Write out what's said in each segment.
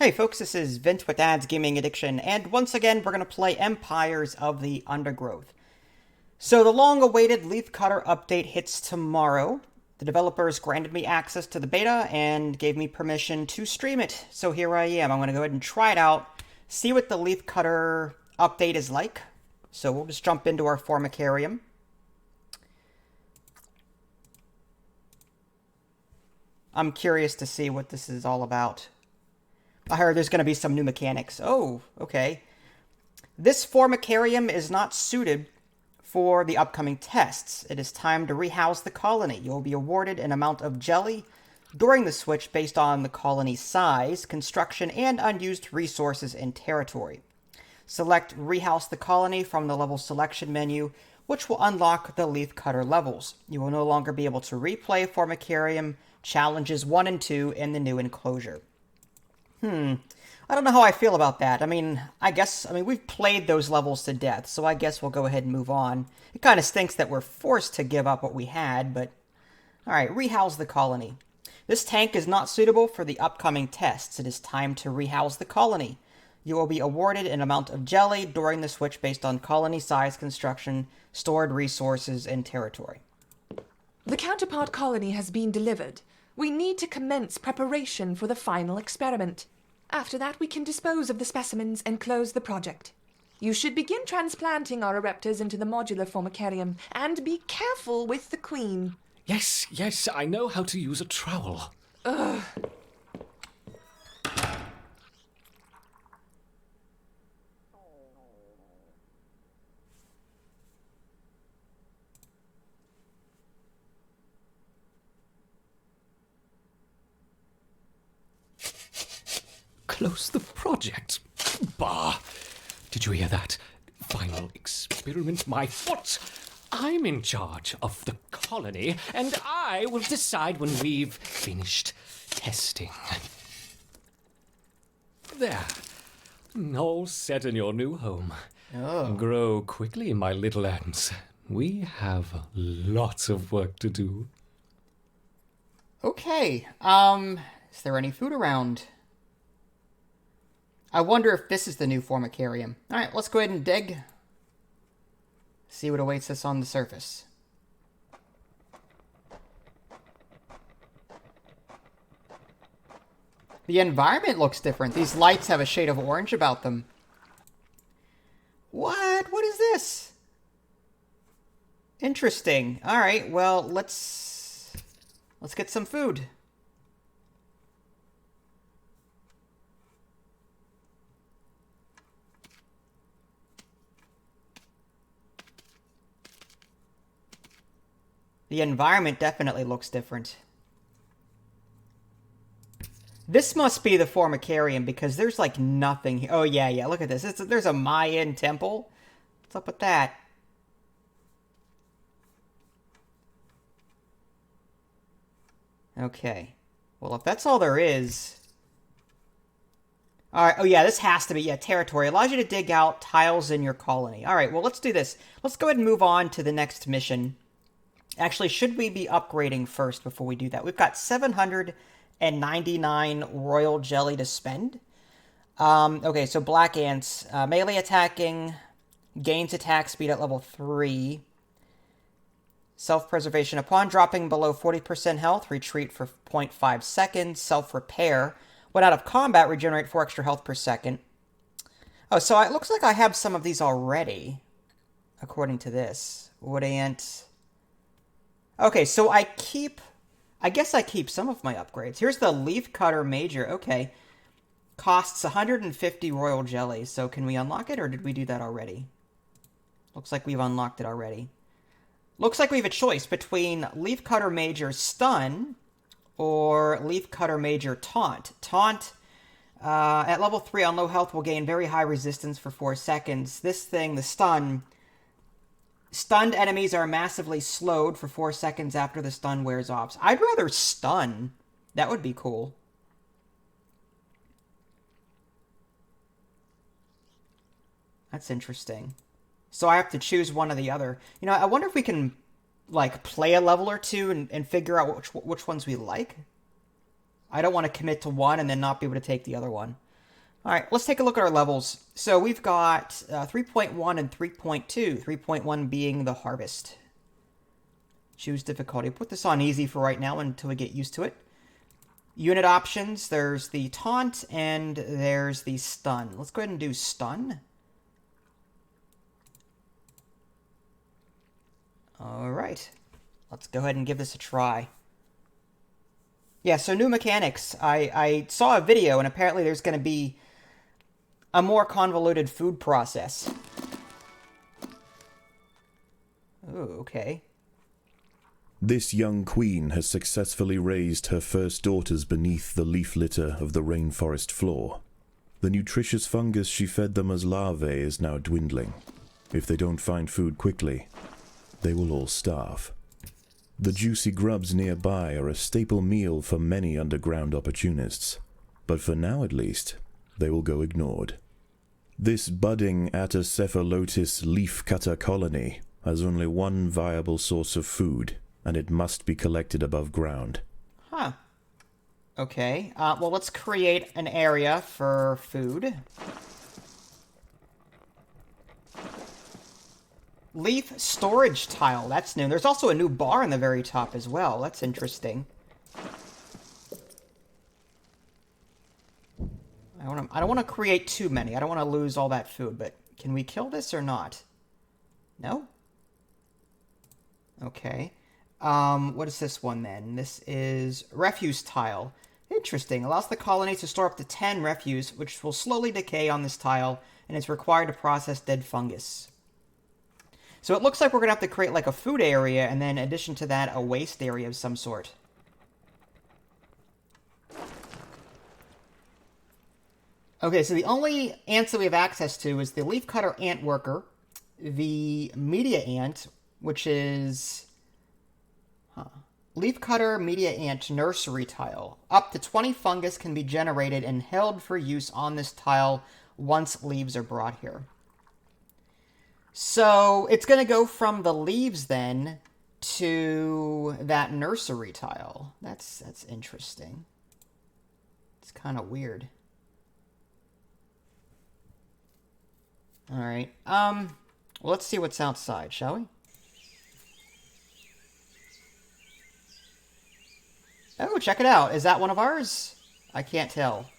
Hey folks, this is Vint with Dad's Gaming Addiction, and once again we're going to play Empires of the Undergrowth. So the long-awaited Leafcutter update hits tomorrow. The developers granted me access to the beta and gave me permission to stream it. So here I am. I'm going to go ahead and try it out, see what the Leafcutter update is like. So we'll just jump into our Formicarium. I'm curious to see what this is all about. I heard there's going to be some new mechanics. Oh, okay. This Formicarium is not suited for the upcoming tests. It is time to rehouse the colony. You'll be awarded an amount of jelly during the switch based on the colony's size, construction, and unused resources and territory. Select Rehouse the Colony from the level selection menu, which will unlock the Leafcutter levels. You will no longer be able to replay Formicarium Challenges 1 and 2 in the new enclosure. I don't know how I feel about that. I mean, we've played those levels to death, so I guess we'll go ahead and move on. It kind of stinks that we're forced to give up what we had, but... Alright, rehouse the colony. This tank is not suitable for the upcoming tests. It is time to rehouse the colony. You will be awarded an amount of jelly during the switch based on colony size, construction, stored resources, and territory. The counterpart colony has been delivered. We need to commence preparation for the final experiment. After that, we can dispose of the specimens and close the project. You should begin transplanting our Areptors into the modular Formicarium, and be careful with the queen. Yes, I know how to use a trowel. Ugh. Close the project? Bah! Did you hear that? Final experiment, my foot! I'm in charge of the colony, and I will decide when we've finished testing. There. All set in your new home. Oh. Grow quickly, my little ants. We have lots of work to do. Okay, is there any food around? I wonder if this is the new Formicarium. Alright, let's go ahead and dig. See what awaits us on the surface. The environment looks different. These lights have a shade of orange about them. What? What is this? Interesting. Alright, well, let's get some food. The environment definitely looks different. This must be the Formicarium because there's like nothing here. Oh yeah, look at this. There's a Mayan temple. What's up with that? Okay. Well, if that's all there is... Alright, oh yeah, this has to be, territory. Allows you to dig out tiles in your colony. Alright, well, let's do this. Let's go ahead and move on to the next mission. Actually, should we be upgrading first before we do that? We've got 799 royal jelly to spend. Okay, so black ants. Melee attacking. Gains attack speed at level 3. Self-preservation. Upon dropping below 40% health, retreat for 0.5 seconds. Self-repair. When out of combat, regenerate 4 extra health per second. Oh, so it looks like I have some of these already, according to this. Wood ant... Okay, so I guess I keep some of my upgrades. Here's the Leafcutter Major. Okay. Costs 150 royal jelly. So can we unlock it, or did we do that already? Looks like we've unlocked it already. Looks like we have a choice between Leafcutter Major Stun or Leafcutter Major Taunt. Taunt, at level 3 on low health, will gain very high resistance for 4 seconds. This thing, the Stun... Stunned enemies are massively slowed for 4 seconds after the stun wears off. I'd rather stun. That would be cool. That's interesting. So I have to choose one or the other. You know, I wonder if we can, like, play a level or two and figure out which ones we like. I don't want to commit to one and then not be able to take the other one. All right, let's take a look at our levels. So we've got 3.1 and 3.2. 3.1 being the harvest. Choose difficulty. Put this on easy for right now until we get used to it. Unit options, there's the taunt and there's the stun. Let's go ahead and do stun. All right, let's go ahead and give this a try. Yeah, so new mechanics. I saw a video and apparently there's going to be a more convoluted food process. Oh, okay. This young queen has successfully raised her first daughters beneath the leaf litter of the rainforest floor. The nutritious fungus she fed them as larvae is now dwindling. If they don't find food quickly, they will all starve. The juicy grubs nearby are a staple meal for many underground opportunists, but for now at least, they will go ignored. This budding Atacephalotis leafcutter colony has only one viable source of food, and it must be collected above ground. Huh. Okay. Well, let's create an area for food. Leaf storage tile. That's new. There's also a new bar on the very top as well. That's interesting. I don't want to create too many. I don't want to lose all that food, but can we kill this or not? No? Okay. What is this one then? This is refuse tile. Interesting. Allows the colony to store up to 10 refuse, which will slowly decay on this tile, and it's required to process dead fungus. So it looks like we're going to have to create like a food area, and then in addition to that, a waste area of some sort. Okay, so the only ants that we have access to is the Leafcutter Ant Worker, the Media Ant, which is... Leafcutter Media Ant Nursery Tile. Up to 20 fungus can be generated and held for use on this tile once leaves are brought here. So it's going to go from the leaves then to that nursery tile. That's interesting. It's kind of weird. All right. Well, let's see what's outside, shall we? Oh, check it out. Is that one of ours? I can't tell.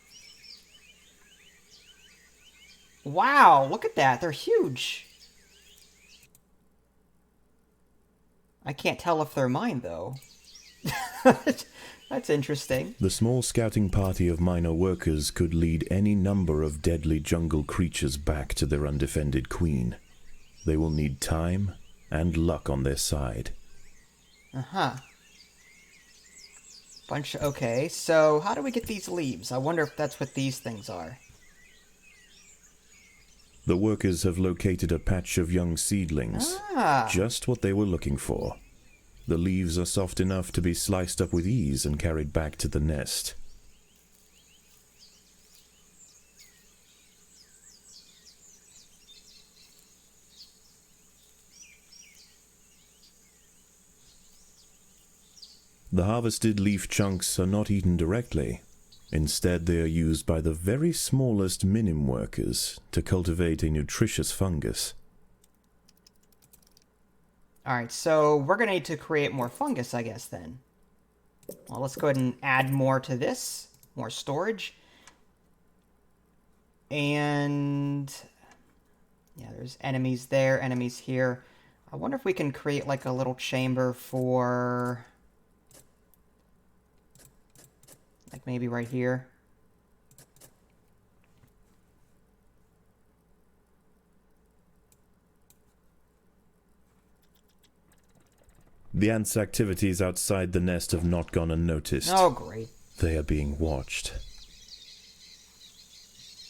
Wow, look at that. They're huge. I can't tell if they're mine, though. That's interesting. The small scouting party of minor workers could lead any number of deadly jungle creatures back to their undefended queen. They will need time and luck on their side. Uh-huh. Okay, so how do we get these leaves? I wonder if that's what these things are. The workers have located a patch of young seedlings. Just what they were looking for. The leaves are soft enough to be sliced up with ease and carried back to the nest. The harvested leaf chunks are not eaten directly. Instead, they are used by the very smallest minim workers to cultivate a nutritious fungus. Alright, so we're going to need to create more fungus, I guess, then. Well, let's go ahead and add more to this. More storage. And... yeah, there's enemies there, enemies here. I wonder if we can create, like, a little chamber for... like, maybe right here. The ants' activities outside the nest have not gone unnoticed. Oh, great. They are being watched.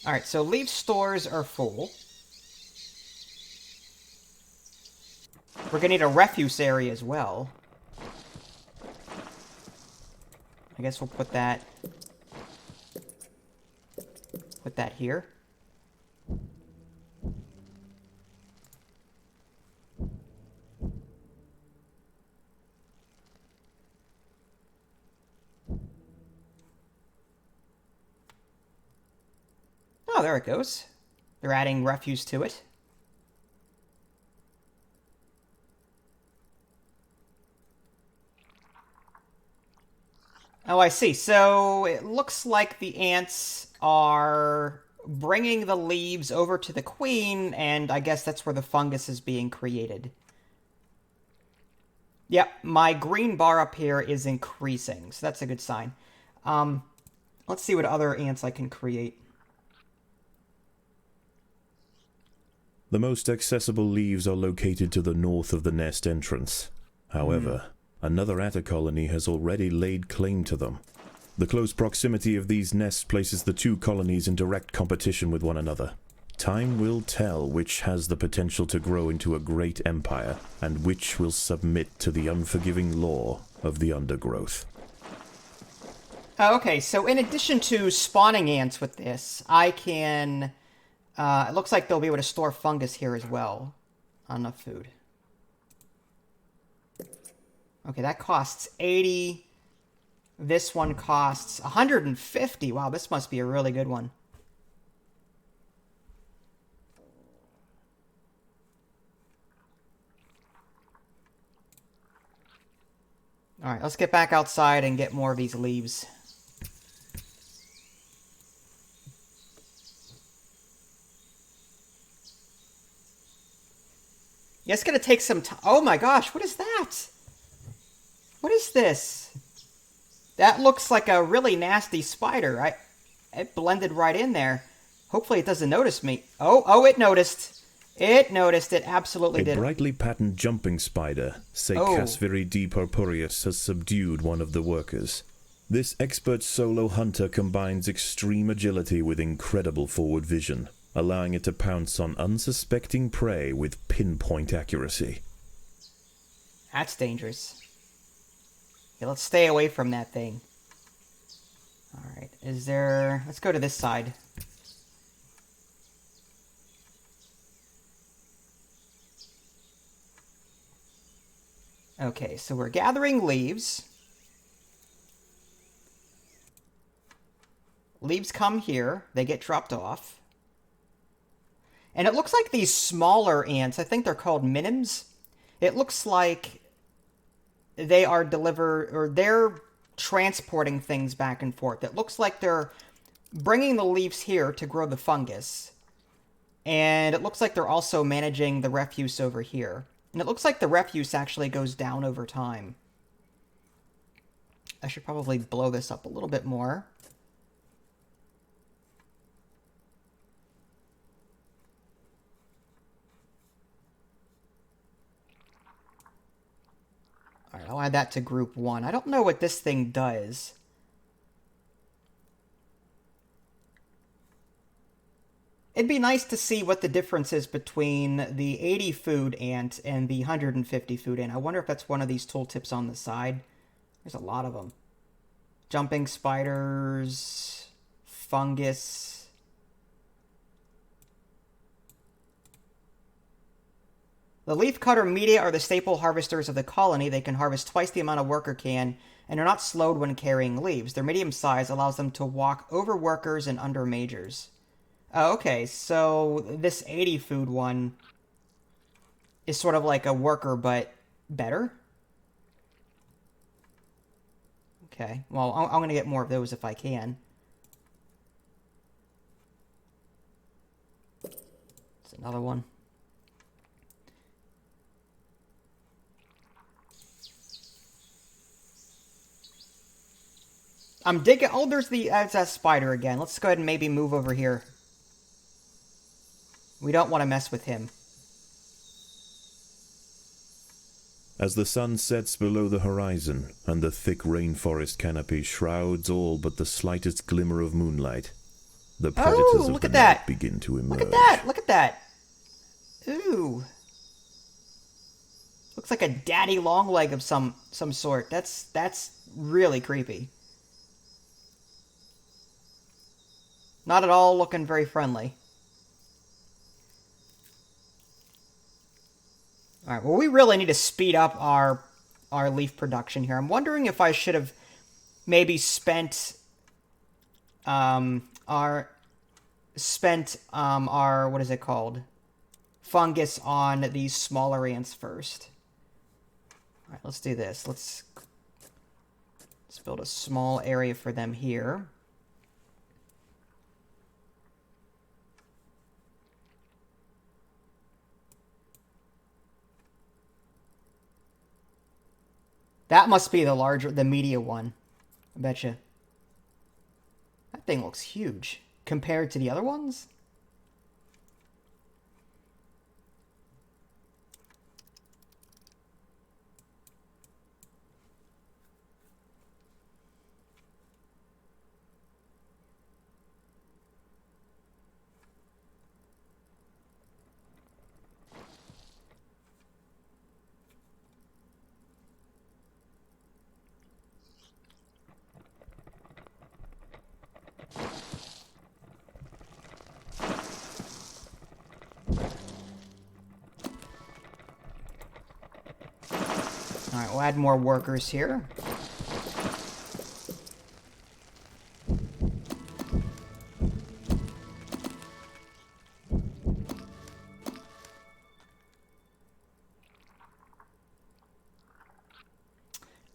Alright, so leaf stores are full. We're gonna need a refuse area as well. I guess we'll put that here. Oh, there it goes. They're adding refuse to it. Oh, I see. So it looks like the ants are bringing the leaves over to the queen, and I guess that's where the fungus is being created. Yep, my green bar up here is increasing, so that's a good sign. Let's see what other ants I can create. The most accessible leaves are located to the north of the nest entrance. However, another atta colony has already laid claim to them. The close proximity of these nests places the two colonies in direct competition with one another. Time will tell which has the potential to grow into a great empire, and which will submit to the unforgiving law of the Undergrowth. Okay, so in addition to spawning ants with this, I can... it looks like they'll be able to store fungus here as well. Not enough food. Okay, that costs 80. This one costs 150. Wow, this must be a really good one. Alright, let's get back outside and get more of these leaves. Yeah, it's gonna take some time. Oh my gosh, what is that? What is this? That looks like a really nasty spider. It blended right in there. Hopefully it doesn't notice me. Oh, it noticed. It noticed. It absolutely did. A brightly patterned jumping spider, Casviri D. purpureus, has subdued one of the workers. This expert solo hunter combines extreme agility with incredible forward vision, allowing it to pounce on unsuspecting prey with pinpoint accuracy. That's dangerous. Okay, let's stay away from that thing. Alright, is there... Let's go to this side. Okay, so we're gathering leaves. Leaves come here. They get dropped off. And it looks like these smaller ants, I think they're called minims. It looks like they are they're transporting things back and forth. It looks like they're bringing the leaves here to grow the fungus. And it looks like they're also managing the refuse over here. And it looks like the refuse actually goes down over time. I should probably blow this up a little bit more. Alright, I'll add that to group 1. I don't know what this thing does. It'd be nice to see what the difference is between the 80 food ant and the 150 food ant. I wonder if that's one of these tooltips on the side. There's a lot of them. Jumping spiders, fungus. The leafcutter media are the staple harvesters of the colony. They can harvest twice the amount a worker can, and are not slowed when carrying leaves. Their medium size allows them to walk over workers and under majors. Oh, okay, so this 80 food one is sort of like a worker, but better? Okay, well, I'm going to get more of those if I can. It's another one. I'm digging... Oh, there's that spider again. Let's go ahead and maybe move over here. We don't want to mess with him. As the sun sets below the horizon, and the thick rainforest canopy shrouds all but the slightest glimmer of moonlight, the predators of the night begin to emerge. Look at that! Look at that! Ooh. Looks like a daddy longleg of some sort. That's really creepy. Not at all looking very friendly. Alright, well, we really need to speed up our leaf production here. I'm wondering if I should have maybe spent our spent our, what is it called? Fungus on these smaller ants first. All right, let's do this. Let's build a small area for them here. That must be the media one. I betcha. That thing looks huge compared to the other ones. Alright, we'll add more workers here.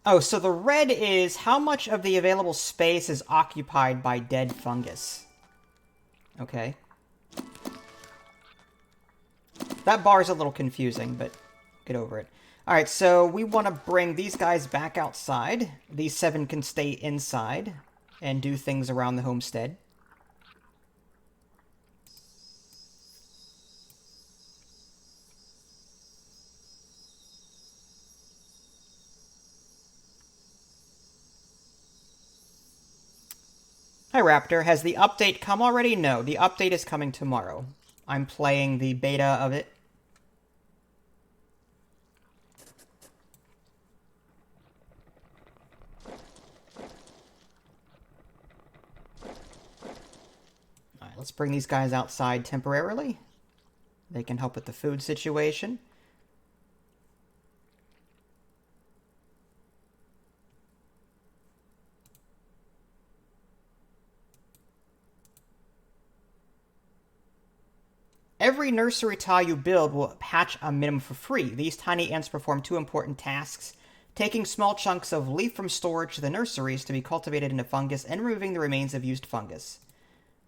Oh, so the red is how much of the available space is occupied by dead fungus. Okay. That bar is a little confusing, but get over it. Alright, so we want to bring these guys back outside. These 7 can stay inside and do things around the homestead. Hi, Raptor. Has the update come already? No, the update is coming tomorrow. I'm playing the beta of it. Alright, let's bring these guys outside temporarily. They can help with the food situation. Every nursery tile you build will hatch a minimum for free. These tiny ants perform 2 important tasks: taking small chunks of leaf from storage to the nurseries to be cultivated into fungus and removing the remains of used fungus.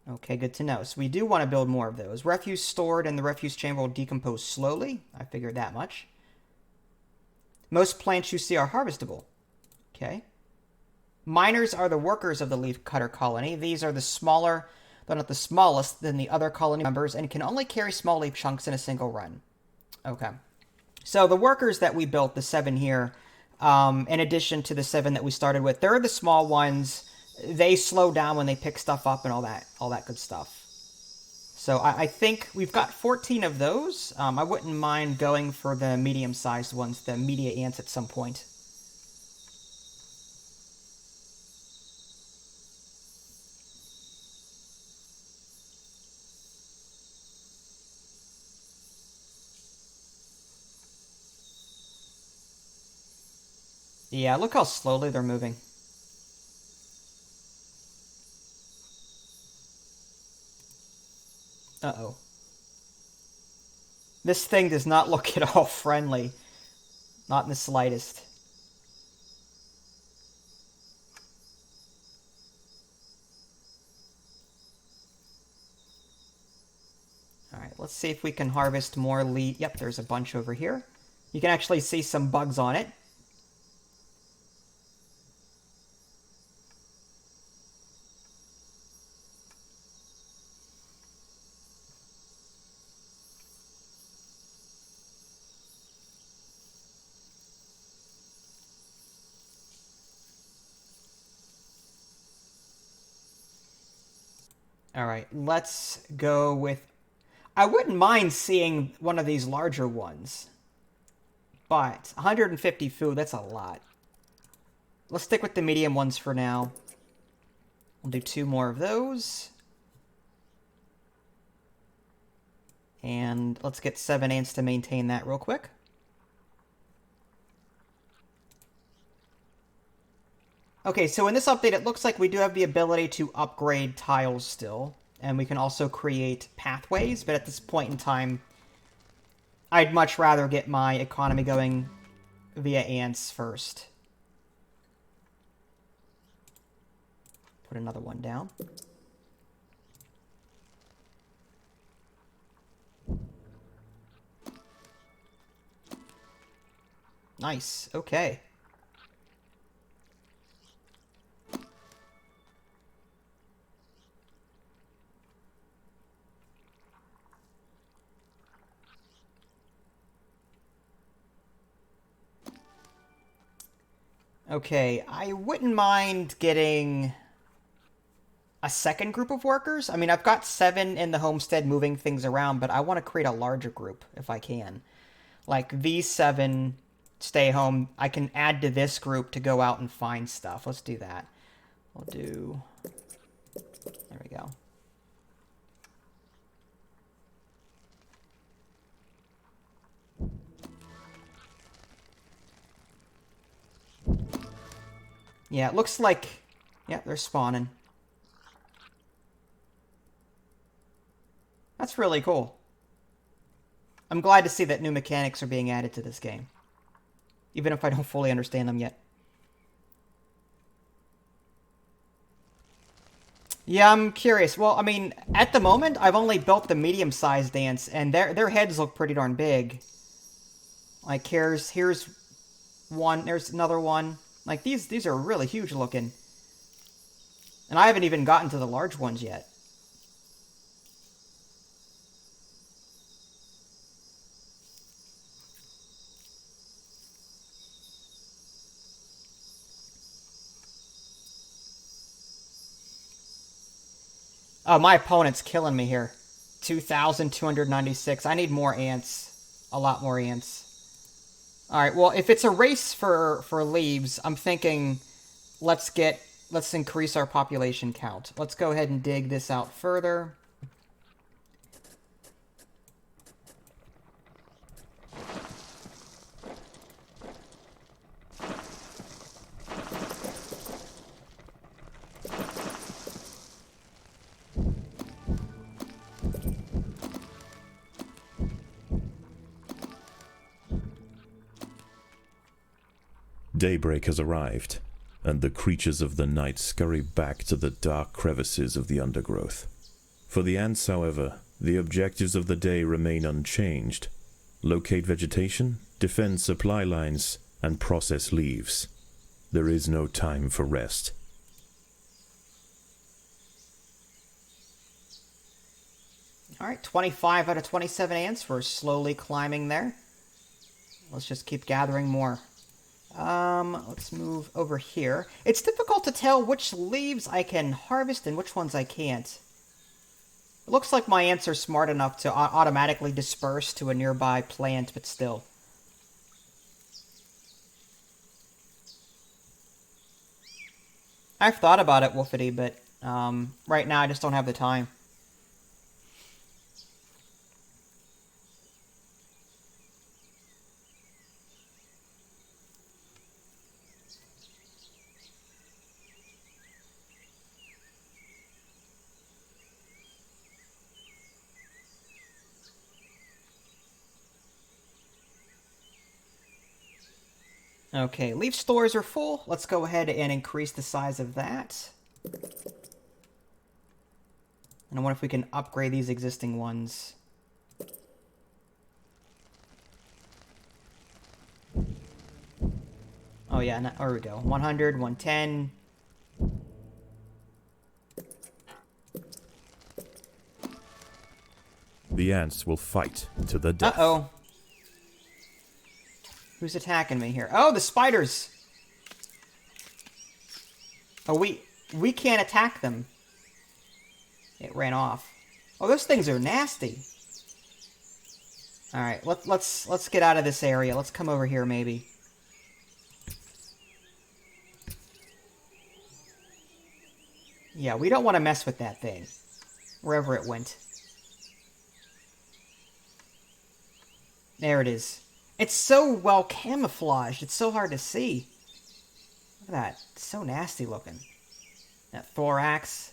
Okay, good to know. So we do want to build more of those. Refuse stored in the refuse chamber will decompose slowly. I figured that much. Most plants you see are harvestable. Okay. Miners are the workers of the Leafcutter Colony. These are the smaller, though not the smallest, than the other colony members and can only carry small leaf chunks in a single run. Okay. So the workers that we built, the 7 here, in addition to the 7 that we started with, they're the small ones. They slow down when they pick stuff up and all that good stuff. So I think we've got 14 of those. I wouldn't mind going for the medium-sized ones, the media ants, at some point. Yeah, look how slowly they're moving. Uh-oh. This thing does not look at all friendly. Not in the slightest. Alright, let's see if we can harvest more leaf. Yep, there's a bunch over here. You can actually see some bugs on it. Alright, let's go with... I wouldn't mind seeing one of these larger ones. But 150 food, that's a lot. Let's stick with the medium ones for now. We'll do 2 more of those. And let's get 7 ants to maintain that real quick. Okay, so in this update, it looks like we do have the ability to upgrade tiles still. and we can also create pathways, but at this point in time, I'd much rather get my economy going via ants first. Put another one down. Nice, okay. Okay, I wouldn't mind getting a second group of workers. I mean, I've got 7 in the homestead moving things around, but I want to create a larger group if I can. Like, these 7 stay home. I can add to this group to go out and find stuff. Let's do that. We'll do... There we go. Yeah, it looks like... Yeah, they're spawning. That's really cool. I'm glad to see that new mechanics are being added to this game. Even if I don't fully understand them yet. Yeah, I'm curious. Well, I mean, at the moment, I've only built the medium-sized ants, and their heads look pretty darn big. Like, here's one, there's another one. Like, these are really huge looking. And I haven't even gotten to the large ones yet. Oh, my opponent's killing me here. 2,296. I need more ants. A lot more ants. Alright, well, if it's a race for leaves, I'm thinking let's increase our population count. Let's go ahead and dig this out further. Daybreak has arrived, and the creatures of the night scurry back to the dark crevices of the undergrowth. For the ants, however, the objectives of the day remain unchanged. Locate vegetation, defend supply lines, and process leaves. There is no time for rest. Alright, 25 out of 27 ants. We're slowly climbing there. Let's just keep gathering more. Let's move over here. It's difficult to tell which leaves I can harvest and which ones I can't. It looks like my ants are smart enough to automatically disperse to a nearby plant, but still. I've thought about it, Wolfity, but right now I just don't have the time. Okay, leaf stores are full. Let's go ahead and increase the size of that. And I wonder if we can upgrade these existing ones. Oh yeah, there we go. 100, 110. The ants will fight to the death. Uh-oh. Who's attacking me here? Oh, the spiders! Oh, we can't attack them. It ran off. Oh, those things are nasty. Alright, let's get out of this area. Let's come over here, maybe. Yeah, we don't want to mess with that thing. Wherever it went. There it is. It's so well camouflaged. It's so hard to see. Look at that. It's so nasty looking. That thorax.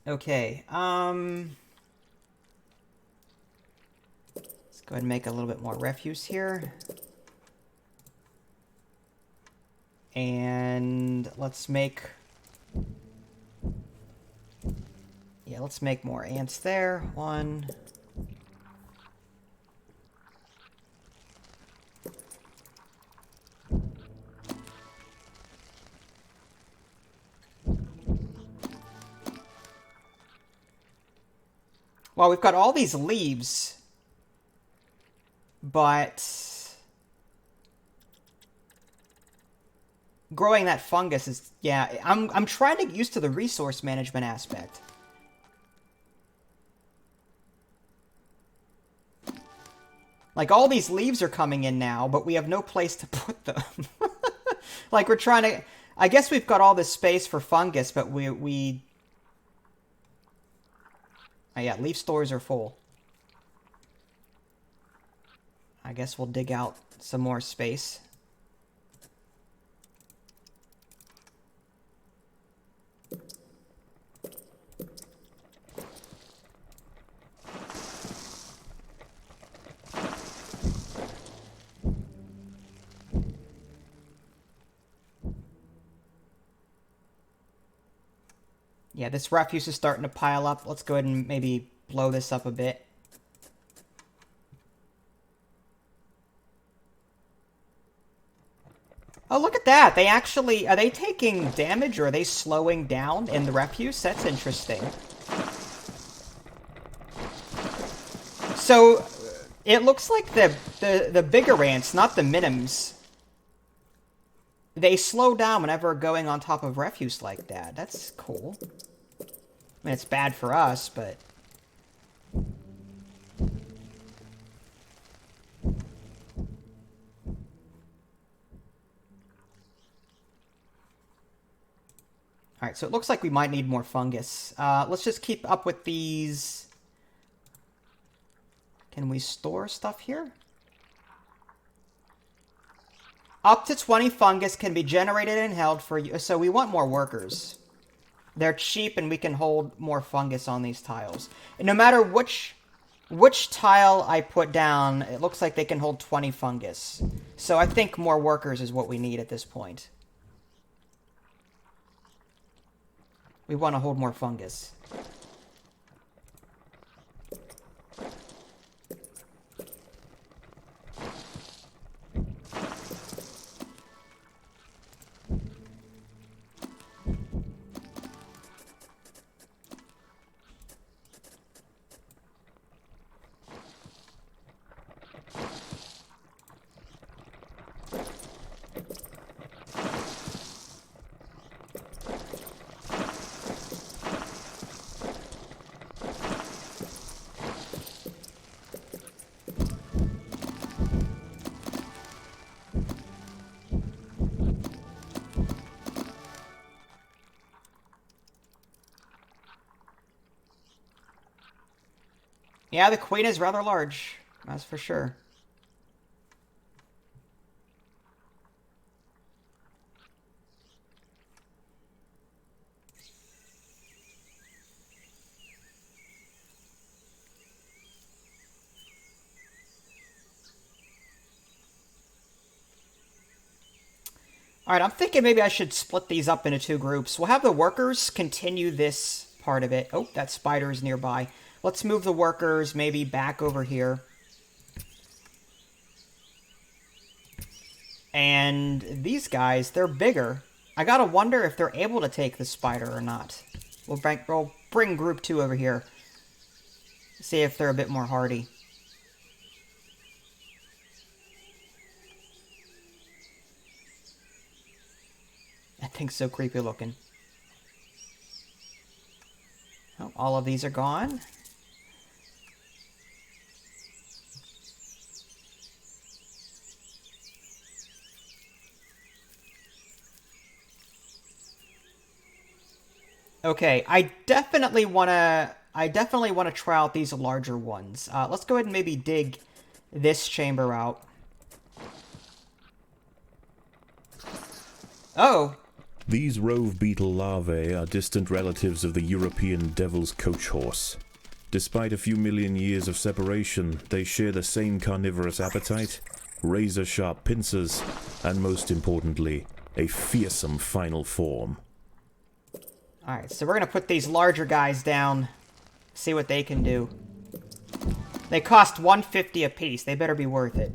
Okay, let's go ahead and make a little bit more refuse here. And let's make... Yeah, let's make more ants there. 1... Well, we've got all these leaves, but growing that fungus is, yeah, I'm trying to get used to the resource management aspect. Like, all these leaves are coming in now, but we have no place to put them. Like, we're trying to... I guess we've got all this space for fungus, but we... Oh, yeah, leaf stores are full. I guess we'll dig out some more space. Yeah, this refuse is starting to pile up. Let's go ahead and maybe blow this up a bit. Oh, look at that. They actually... Are they taking damage or are they slowing down in the refuse? That's interesting. So, it looks like the bigger ants, not the minims, they slow down whenever going on top of refuse like that. That's cool. I mean, it's bad for us, but... Alright, so it looks like we might need more fungus. Let's just keep up with these... Can we store stuff here? Up to 20 fungus can be generated and held for you. So we want more workers. They're cheap and we can hold more fungus on these tiles. And no matter which tile I put down, it looks like they can hold 20 fungus. So I think more workers is what we need at this point. We want to hold more fungus. Yeah, the queen is rather large. That's for sure. Alright, I'm thinking maybe I should split these up into 2 groups. We'll have the workers continue this part of it. Oh, that spider's nearby. Let's move the workers maybe back over here. And these guys, they're bigger. I gotta wonder if they're able to take the spider or not. We'll bring group 2 over here. See if they're a bit more hardy. That thing's so creepy looking. Oh, all of these are gone. Okay, I definitely want to try out these larger ones. Let's go ahead and maybe dig this chamber out. Oh, These rove beetle larvae are distant relatives of the European devil's coach horse. Despite a few million years of separation, they share the same carnivorous appetite, razor-sharp pincers, and most importantly, a fearsome final form. Alright, so we're gonna put these larger guys down, see what they can do. They cost $150 a piece. They better be worth it.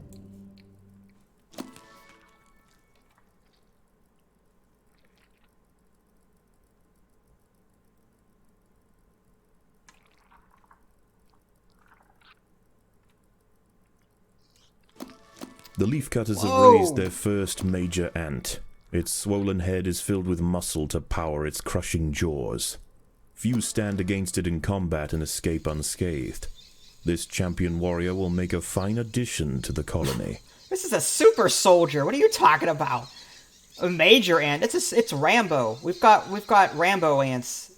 The leafcutters have raised their first major ant. Its swollen head is filled with muscle to power its crushing jaws. Few stand against it in combat and escape unscathed. This champion warrior will make a fine addition to the colony. This is a super soldier. What are you talking about? A major ant. It's Rambo. We've got Rambo ants.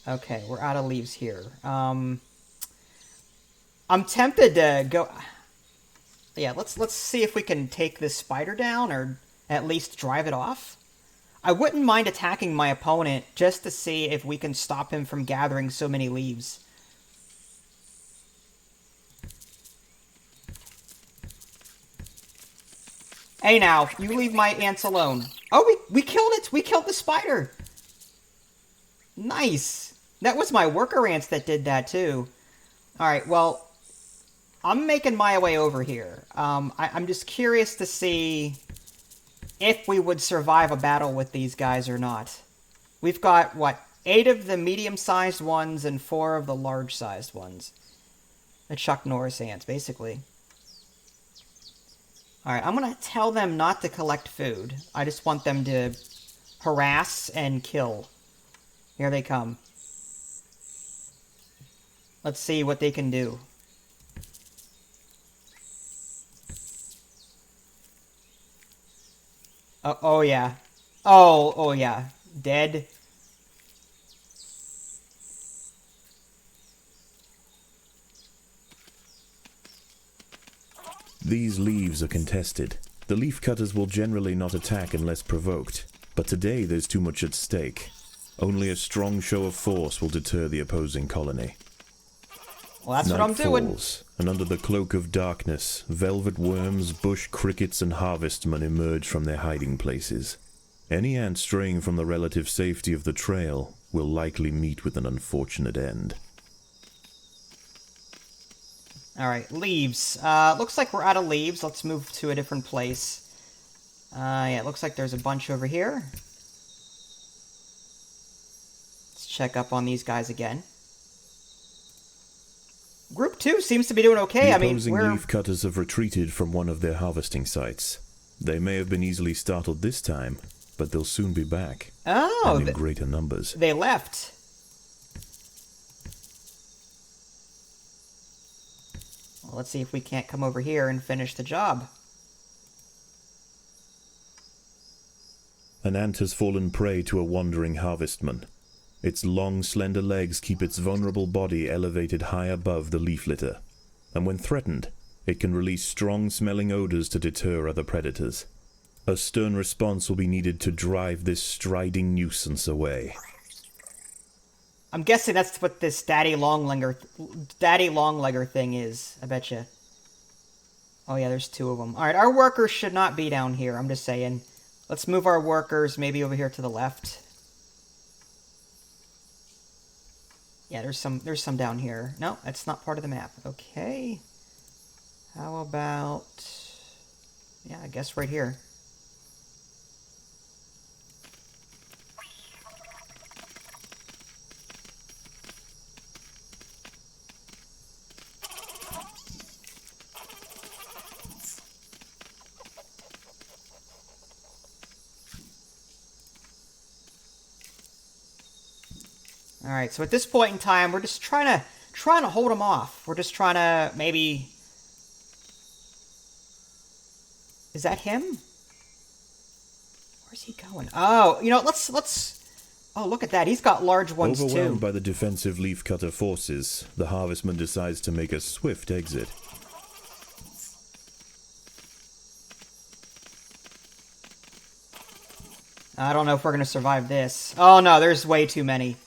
Okay, we're out of leaves here. I'm tempted to go. Yeah, let's see if we can take this spider down or at least drive it off. I wouldn't mind attacking my opponent just to see if we can stop him from gathering so many leaves. Hey now, you leave my ants alone. Oh, we killed it! We killed the spider! Nice! That was my worker ants that did that too. Alright, well, I'm making my way over here. I'm just curious to see if we would survive a battle with these guys or not. We've got, what, 8 of the medium-sized ones and 4 of the large-sized ones. The Chuck Norris ants, basically. Alright, I'm gonna tell them not to collect food. I just want them to harass and kill. Here they come. Let's see what they can do. Oh yeah. Oh yeah. Dead. These leaves are contested. The leafcutters will generally not attack unless provoked, but today there's too much at stake. Only a strong show of force will deter the opposing colony. Well, that's Night what I'm doing. falls, and under the cloak of darkness, velvet worms, bush crickets, and harvestmen emerge from their hiding places. Any ant straying from the relative safety of the trail will likely meet with an unfortunate end. Alright, leaves. Looks like we're out of leaves. Let's move to a different place. Yeah, it looks like there's a bunch over here. Let's check up on these guys again. Group 2 seems to be doing okay. The I mean, opposing leafcutters have retreated from one of their harvesting sites. They may have been easily startled this time, but they'll soon be back. Oh, and in greater numbers. They left. Well, let's see if we can't come over here and finish the job. An ant has fallen prey to a wandering harvestman. Its long, slender legs keep its vulnerable body elevated high above the leaf litter, and when threatened, it can release strong-smelling odors to deter other predators. A stern response will be needed to drive this striding nuisance away. I'm guessing that's what this daddy longlegger thing is. I betcha. Oh yeah, there's 2 of them. Alright, our workers should not be down here, I'm just saying. Let's move our workers maybe over here to the left. Yeah, there's some down here. No, that's not part of the map. Okay. How about... yeah, I guess right here. Alright, so at this point in time, we're just trying to hold them off. We're just trying to maybe... Is that him? Where's he going? Oh, you know, let's... Oh, look at that. He's got large ones, too. Overwhelmed by the defensive leafcutter forces, the harvestman decides to make a swift exit. I don't know if we're going to survive this. Oh no, there's way too many.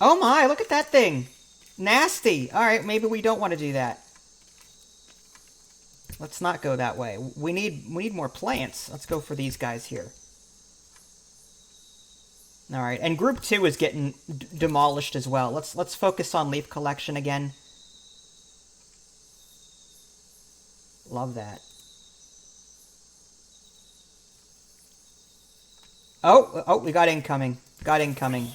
Oh my, look at that thing. Nasty. Alright, maybe we don't want to do that. Let's not go that way. We need more plants. Let's go for these guys here. Alright, and group 2 is getting demolished as well. Let's focus on leaf collection again. Love that. Oh, we got incoming. Got incoming.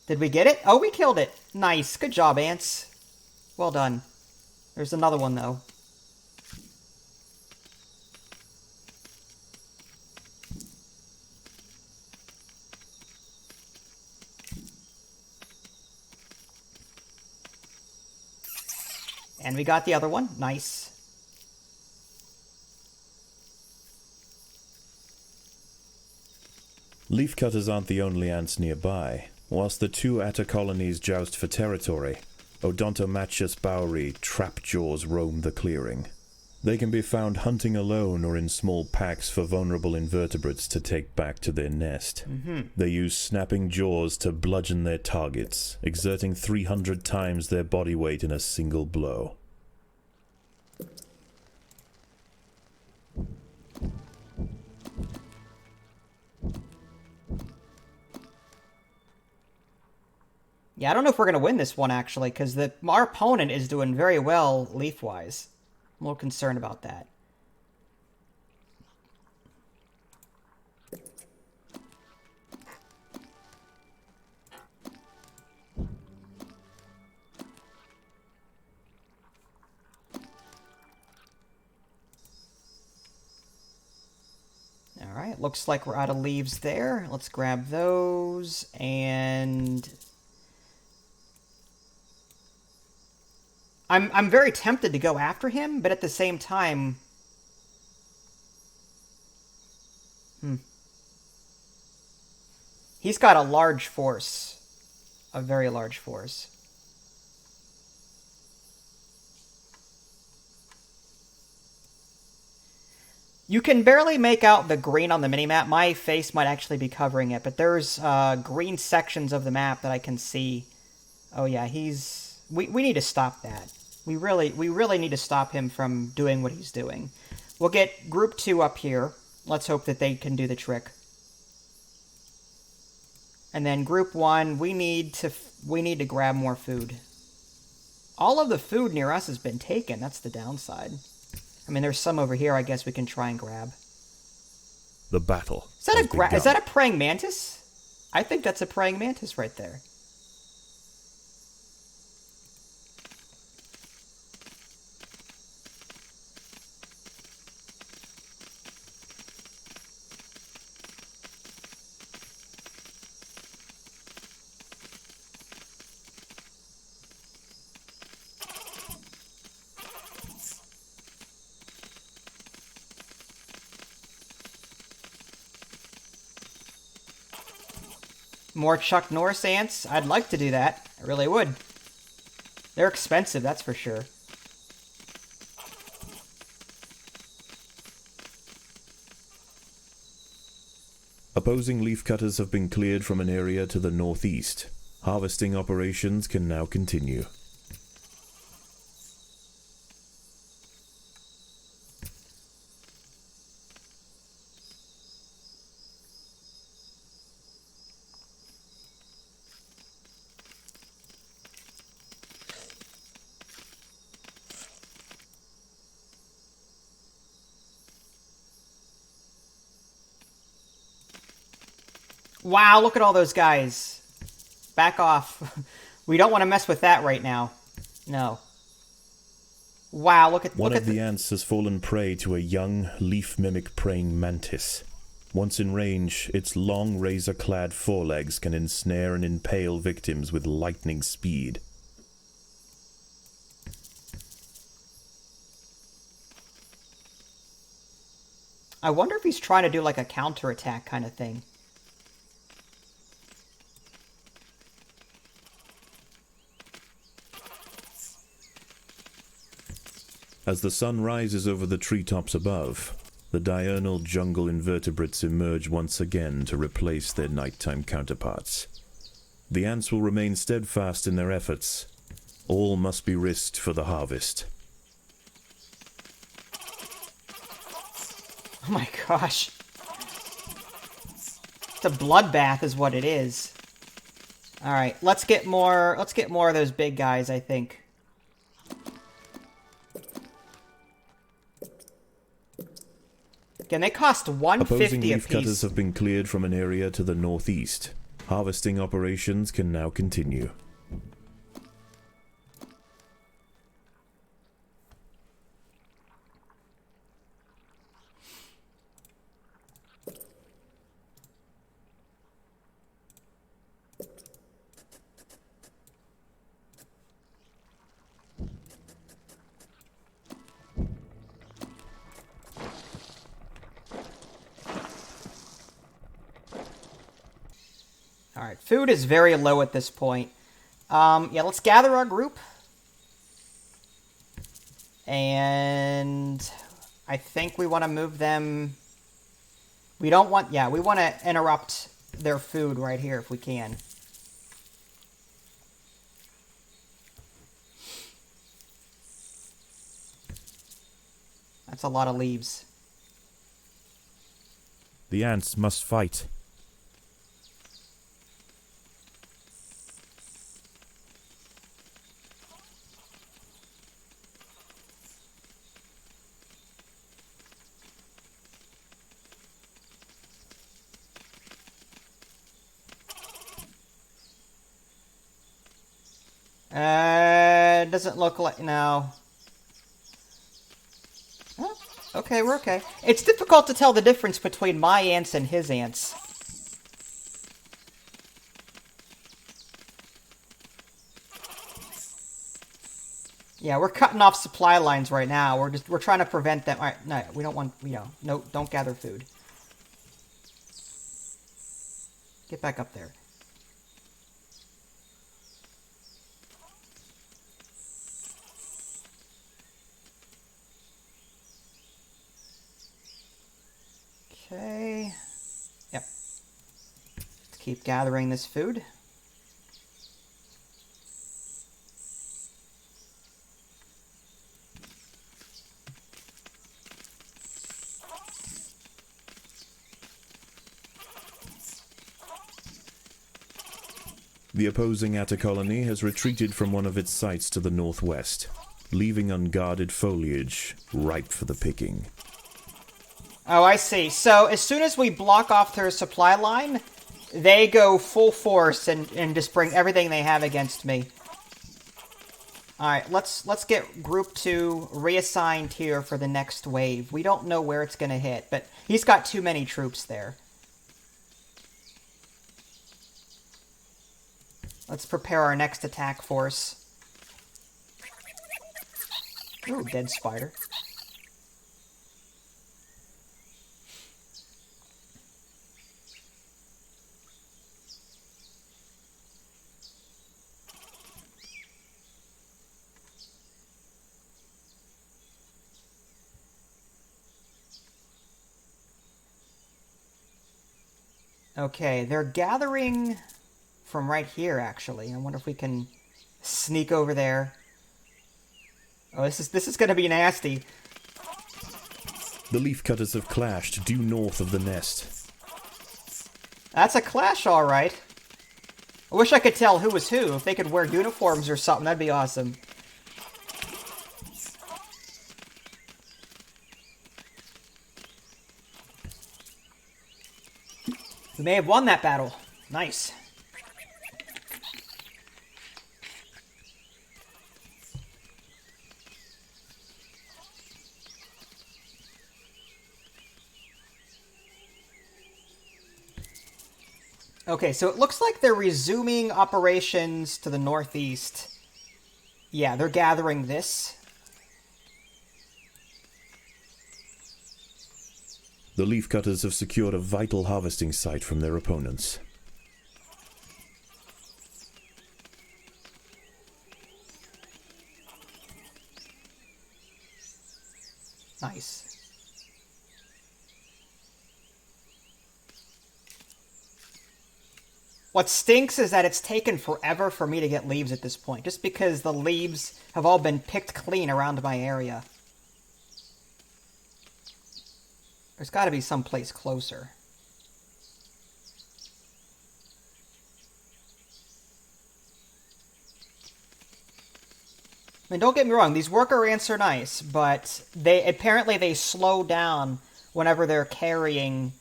Did we get it? Oh, we killed it. Nice. Good job, ants. Well done. There's another one, though. And we got the other one. Nice. Leafcutters aren't the only ants nearby. Whilst the two atta colonies joust for territory, Odontomachus bowery trapjaws roam the clearing. They can be found hunting alone or in small packs for vulnerable invertebrates to take back to their nest. They use snapping jaws to bludgeon their targets, exerting 300 times their body weight in a single blow. Yeah, I don't know if we're going to win this one, actually, because our opponent is doing very well leaf-wise. I'm a little concerned about that. Alright, looks like we're out of leaves there. Let's grab those, and... I'm very tempted to go after him, but at the same time... He's got a large force. A very large force. You can barely make out the green on the minimap. My face might actually be covering it, but there's green sections of the map that I can see. Oh yeah, he's... We need to stop that. We really need to stop him from doing what he's doing. We'll get group 2 up here. Let's hope that they can do the trick. And then group 1, we need to grab more food. All of the food near us has been taken. That's the downside. I mean, there's some over here I guess we can try and grab. The battle. Is that a praying mantis? I think that's a praying mantis right there. More Chuck Norris ants? I'd like to do that. I really would. They're expensive, that's for sure. Opposing leafcutters have been cleared from an area to the northeast. Harvesting operations can now continue. Wow, look at all those guys. Back off. We don't want to mess with that right now. No. Wow, look at One of the ants has fallen prey to a young, leaf-mimic praying mantis. Once in range, its long, razor-clad forelegs can ensnare and impale victims with lightning speed. I wonder if he's trying to do like a counterattack kind of thing. As the sun rises over the treetops above, the diurnal jungle invertebrates emerge once again to replace their nighttime counterparts. The ants will remain steadfast in their efforts. All must be risked for the harvest. Oh my gosh. It's a bloodbath is what it is. Alright, let's get more of those big guys, I think. Again, they cost $150 Opposing a leaf cutters piece. have been cleared from an area to the northeast. Harvesting operations can now continue. Alright, food is very low at this point. Yeah, let's gather our group. And I think we want to move them... We don't want... Yeah, we want to interrupt their food right here if we can. That's a lot of leaves. The ants must fight. Doesn't look like... No. Oh, okay, we're okay. It's difficult to tell the difference between my ants and his ants. Yeah, we're cutting off supply lines right now. We're trying to prevent them. All right, no, we don't want... No, don't gather food. Get back up there. Okay. Yep. Let's keep gathering this food. The opposing Atta colony has retreated from one of its sites to the northwest, leaving unguarded foliage ripe for the picking. Oh, I see. So as soon as we block off their supply line, they go full force and just bring everything they have against me. Alright, let's get Group 2 reassigned here for the next wave. We don't know where it's going to hit, but he's got too many troops there. Let's prepare our next attack force. Ooh, dead spider. Okay, they're gathering from right here, actually. I wonder if we can sneak over there. Oh, this is going to be nasty. The leaf cutters have clashed due north of the nest. That's a clash, all right. I wish I could tell who was who. If they could wear uniforms or something, that'd be awesome. We may have won that battle. Nice. Okay, so it looks like they're resuming operations to the northeast. Yeah, they're gathering this. The Leafcutters have secured a vital harvesting site from their opponents. Nice. What stinks is that it's taken forever for me to get leaves at this point, just because the leaves have all been picked clean around my area. There's got to be some place closer. I mean, don't get me wrong, these worker ants are nice, but apparently they slow down whenever they're carrying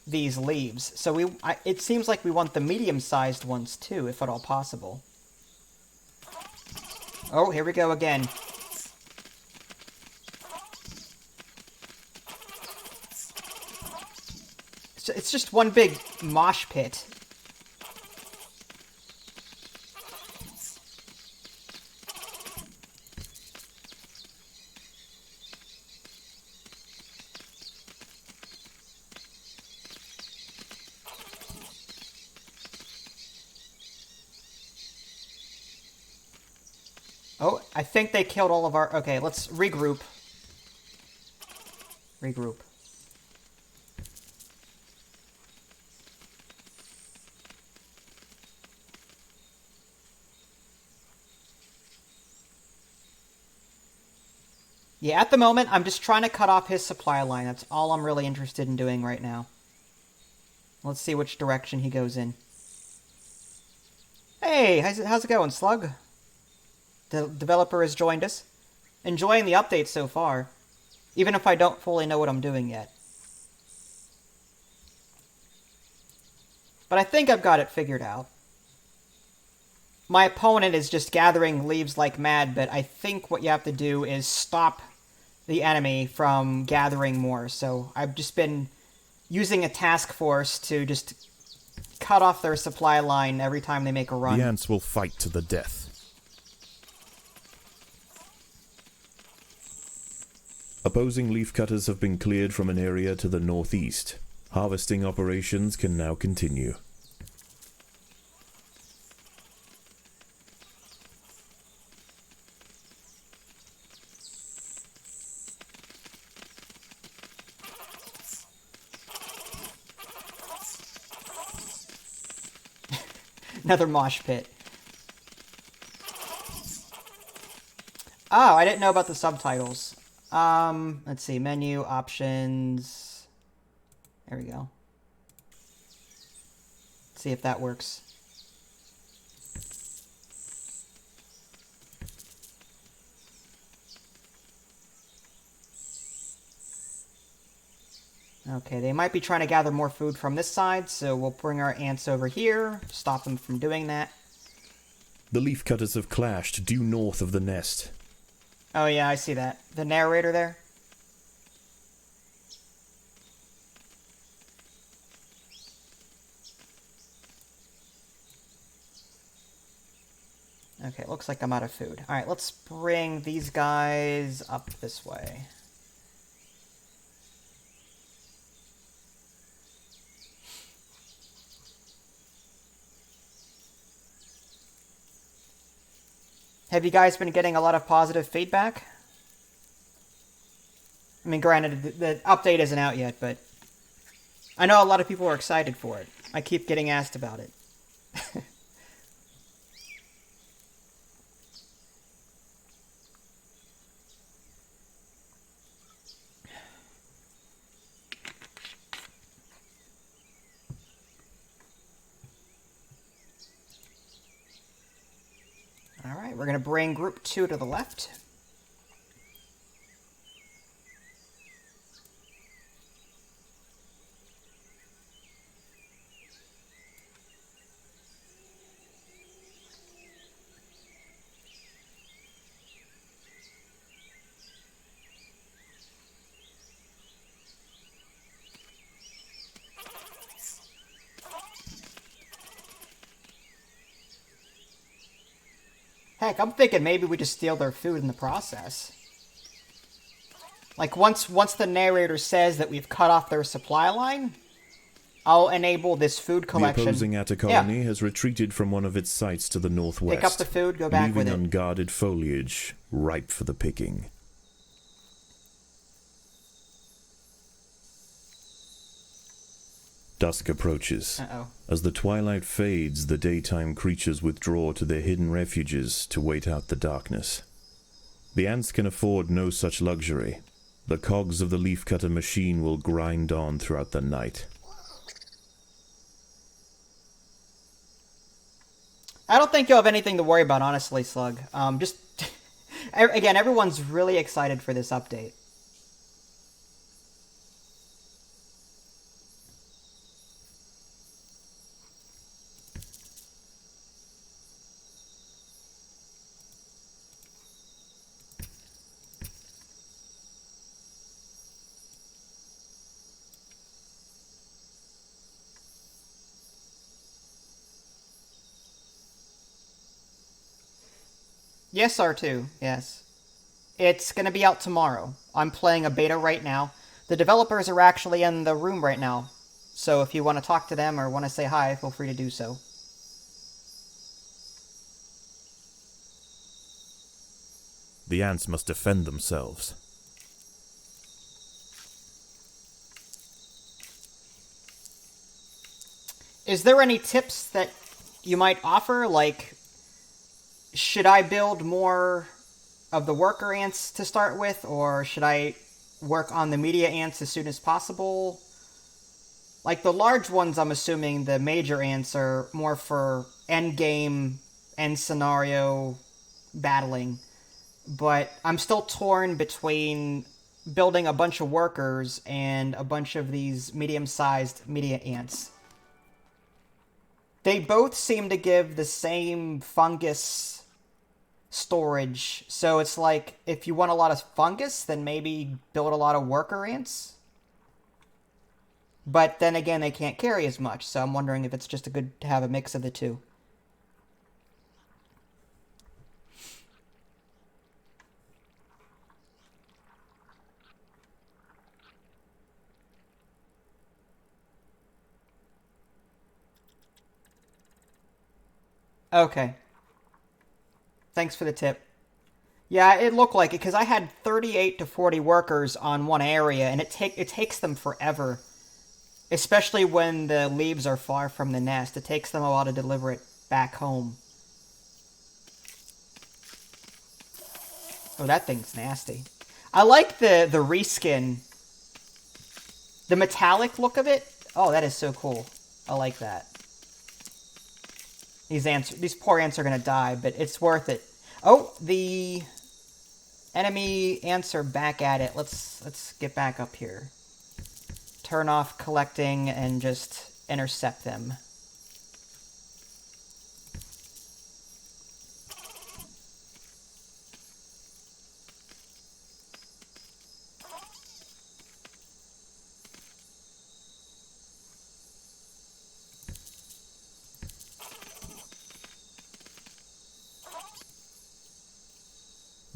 these leaves. So it seems like we want the medium-sized ones too, if at all possible. Oh, here we go again. It's just one big mosh pit. Oh, I think they killed all of our... Okay, let's regroup. Regroup. Yeah, at the moment, I'm just trying to cut off his supply line. That's all I'm really interested in doing right now. Let's see which direction he goes in. Hey, how's it going, Slug? The developer has joined us. Enjoying the update so far, even if I don't fully know what I'm doing yet. But I think I've got it figured out. My opponent is just gathering leaves like mad, but I think what you have to do is stop the enemy from gathering more. So I've just been using a task force to just cut off their supply line every time they make a run. The ants will fight to the death. Opposing leafcutters have been cleared from an area to the northeast. Harvesting operations can now continue. Another mosh pit. Oh, I didn't know about the subtitles. Let's see. Menu, options. There we go. Let's see if that works. Okay, they might be trying to gather more food from this side, so we'll bring our ants over here, stop them from doing that. The leafcutters have clashed due north of the nest. Oh yeah, I see that. The narrator there. Okay, looks like I'm out of food. Alright, let's bring these guys up this way. Have you guys been getting a lot of positive feedback? I mean, granted, the update isn't out yet, but I know a lot of people are excited for it. I keep getting asked about it. Alright, we're going to bring group 2 to the left. Heck, I'm thinking maybe we just steal their food in the process. Like, once the narrator says that we've cut off their supply line, I'll enable this food collection. The opposing Ant Colony has retreated from one of its sites to the northwest. Pick up the food, go back with it. Leaving unguarded foliage ripe for the picking. Dusk approaches. Uh-oh. As the twilight fades, the daytime creatures withdraw to their hidden refuges to wait out the darkness. The ants can afford no such luxury. The cogs of the leafcutter machine will grind on throughout the night. I don't think you'll have anything to worry about, honestly, Slug. Just, again, everyone's really excited for this update. Yes, R2, yes. It's going to be out tomorrow. I'm playing a beta right now. The developers are actually in the room right now, so if you want to talk to them or want to say hi, feel free to do so. The ants must defend themselves. Is there any tips that you might offer? Like, should I build more of the worker ants to start with, or should I work on the media ants as soon as possible? Like, the large ones, I'm assuming the major ants are more for endgame, end scenario battling. But I'm still torn between building a bunch of workers and a bunch of these medium-sized media ants. They both seem to give the same fungus storage, so it's like, if you want a lot of fungus, then maybe build a lot of worker ants. But then again, they can't carry as much, so I'm wondering if it's just good to have a mix of the two. Okay. Thanks for the tip. Yeah, it looked like it, because I had 38 to 40 workers on one area, and it takes them forever. Especially when the leaves are far from the nest. It takes them a while to deliver it back home. Oh, that thing's nasty. I like the reskin. The metallic look of it. Oh, that is so cool. I like that. These poor ants are gonna die, but it's worth it. Oh, the enemy ants are back at it. Let's get back up here. Turn off collecting and just intercept them.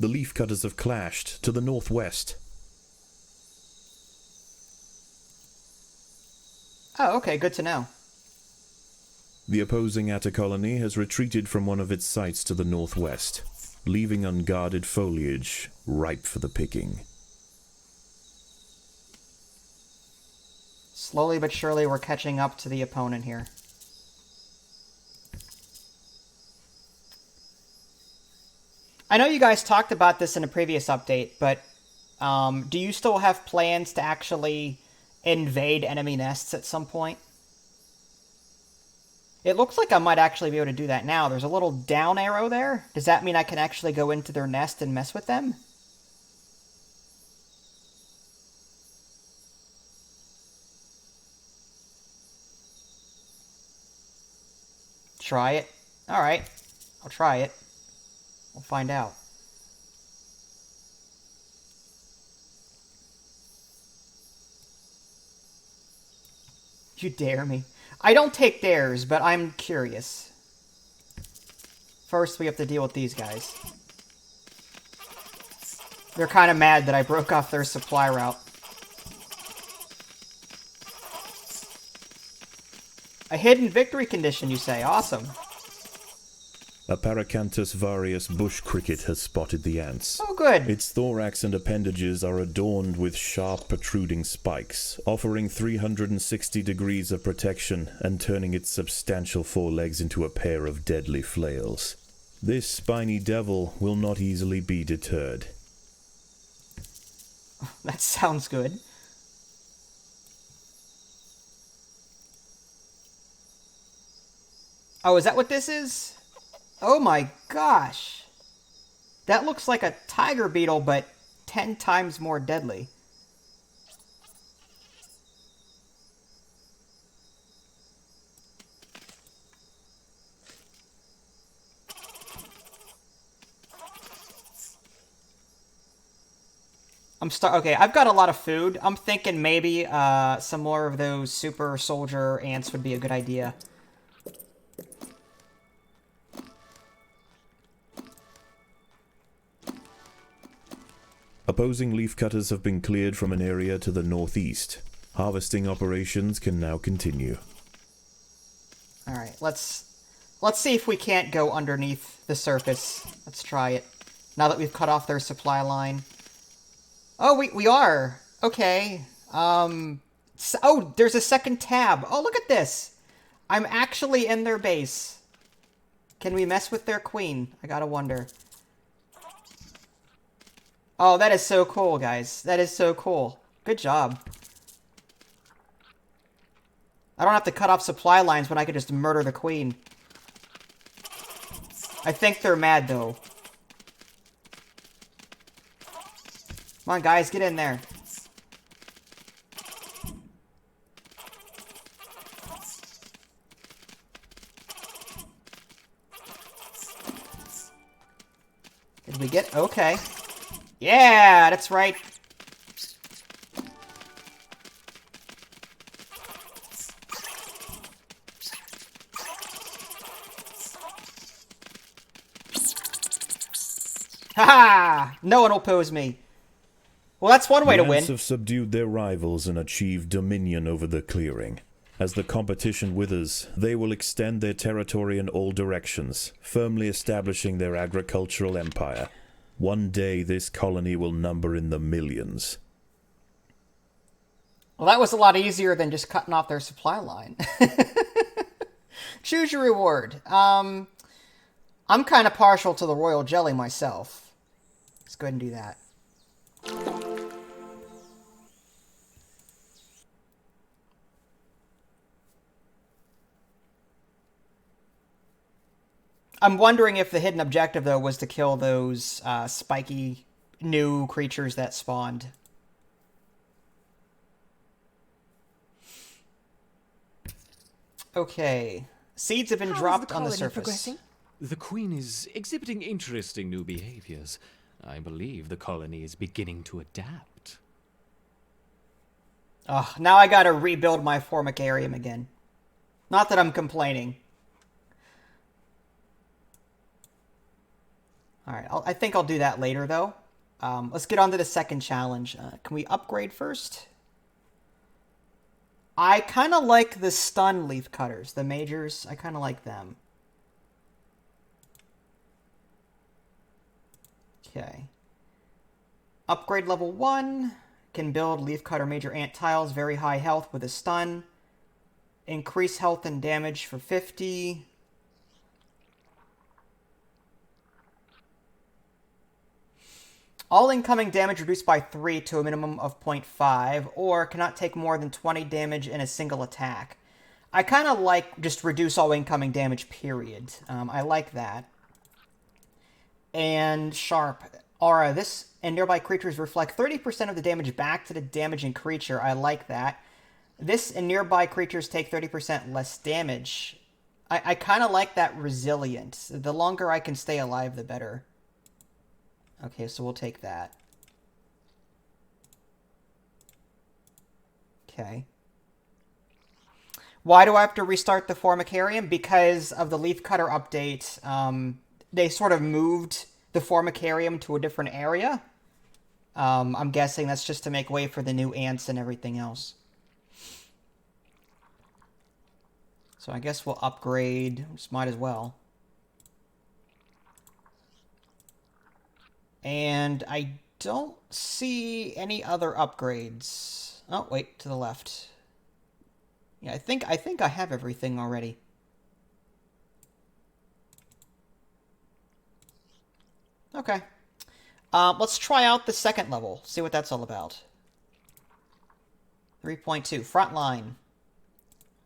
The leafcutters have clashed to the northwest. Oh, okay, good to know. The opposing Ant Colony has retreated from one of its sites to the northwest, leaving unguarded foliage ripe for the picking. Slowly but surely we're catching up to the opponent here. I know you guys talked about this in a previous update, but do you still have plans to actually invade enemy nests at some point? It looks like I might actually be able to do that now. There's a little down arrow there. Does that mean I can actually go into their nest and mess with them? Try it. Alright. I'll try it. We'll find out. You dare me. I don't take dares, but I'm curious. First, we have to deal with these guys. They're kind of mad that I broke off their supply route. A hidden victory condition, you say? Awesome. A Paracanthus varius bush cricket has spotted the ants. Oh, good. Its thorax and appendages are adorned with sharp protruding spikes, offering 360 degrees of protection and turning its substantial forelegs into a pair of deadly flails. This spiny devil will not easily be deterred. That sounds good. Oh, is that what this is? Oh my gosh. That looks like a tiger beetle, but 10 times more deadly. Okay, I've got a lot of food. I'm thinking maybe some more of those super soldier ants would be a good idea. Opposing leafcutters have been cleared from an area to the northeast. Harvesting operations can now continue. Alright, let's see if we can't go underneath the surface. Let's try it. Now that we've cut off their supply line. Oh, we are. Okay. Oh, there's a second tab. Oh, look at this. I'm actually in their base. Can we mess with their queen? I gotta wonder. Oh, that is so cool, guys. That is so cool. Good job. I don't have to cut off supply lines when I could just murder the queen. I think they're mad, though. Come on, guys, get in there. Did we get... Okay. Yeah, that's right. Haha! No one will oppose me. Well, that's one way to The win. ants have subdued their rivals and achieved dominion over the clearing. As the competition withers, they will extend their territory in all directions, firmly establishing their agricultural empire. One day, this colony will number in the millions. Well, that was a lot easier than just cutting off their supply line. Choose your reward. I'm kind of partial to the royal jelly myself. Let's go ahead and do that. I'm wondering if the hidden objective, though, was to kill those spiky new creatures that spawned. Okay. Seeds have been dropped on the surface. Progressing? The Queen is exhibiting interesting new behaviors. I believe the colony is beginning to adapt. Ugh, now I gotta rebuild my formicarium again. Not that I'm complaining. Alright, I think I'll do that later, though. Let's get on to the second challenge. Can we upgrade first? I kind of like the stun leaf cutters, the majors. I kind of like them. Okay. Upgrade level 1. Can build leaf cutter major ant tiles. Very high health with a stun. Increase health and damage for 50. All incoming damage reduced by 3 to a minimum of 0.5, or cannot take more than 20 damage in a single attack. I kind of like just reduce all incoming damage, period. I like that. And Sharp. Aura. This and nearby creatures reflect 30% of the damage back to the damaging creature. I like that. This and nearby creatures take 30% less damage. I kind of like that resilient. The longer I can stay alive, the better. Okay, so we'll take that. Okay. Why do I have to restart the formicarium? Because of the Leafcutter update, they sort of moved the formicarium to a different area. I'm guessing that's just to make way for the new ants and everything else. So I guess we'll upgrade. Just might as well. And I don't see any other upgrades. Oh, wait, to the left. Yeah, I think I have everything already. Okay. Let's try out the second level. See what that's all about. 3.2, Frontline.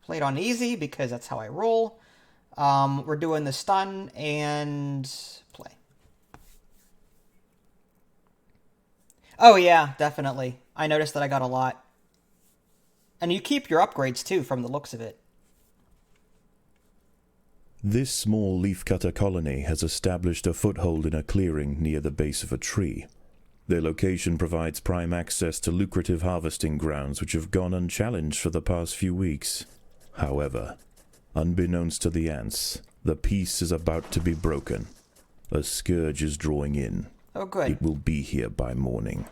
Played on easy because that's how I roll. We're doing the stun and play. Oh yeah, definitely. I noticed that I got a lot. And you keep your upgrades too, from the looks of it. This small leafcutter colony has established a foothold in a clearing near the base of a tree. Their location provides prime access to lucrative harvesting grounds which have gone unchallenged for the past few weeks. However, unbeknownst to the ants, the peace is about to be broken. A scourge is drawing in. Oh, good. It will be here by morning.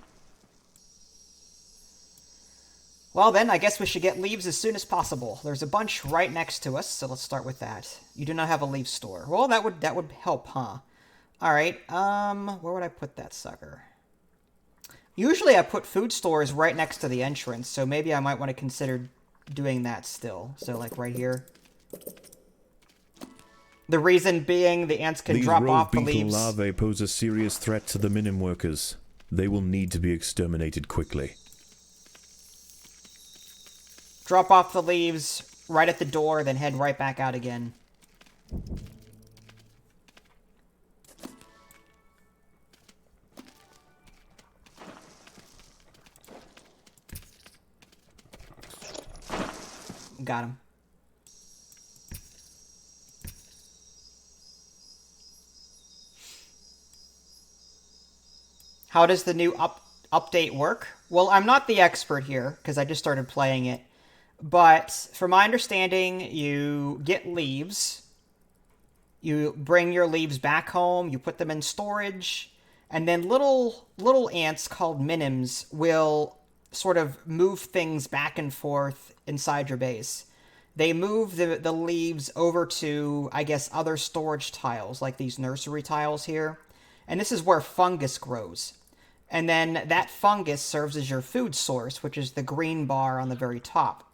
Well then, I guess we should get leaves as soon as possible. There's a bunch right next to us, so let's start with that. You do not have a leaf store. Well, that would help, huh? Alright, where would I put that sucker? Usually I put food stores right next to the entrance, so maybe I might want to consider doing that still. So, like, right here. The reason being the ants can drop off the leaves. These rove beetle larvae pose a serious threat to the minim workers. They will need to be exterminated quickly. Drop off the leaves right at the door, then head right back out again. Got him. How does the new update work? Well, I'm not the expert here, because I just started playing it. But from my understanding, you get leaves. You bring your leaves back home. You put them in storage. And then little ants called minims will sort of move things back and forth inside your base. They move the leaves over to, I guess, other storage tiles, like these nursery tiles here. And this is where fungus grows. And then that fungus serves as your food source, which is the green bar on the very top.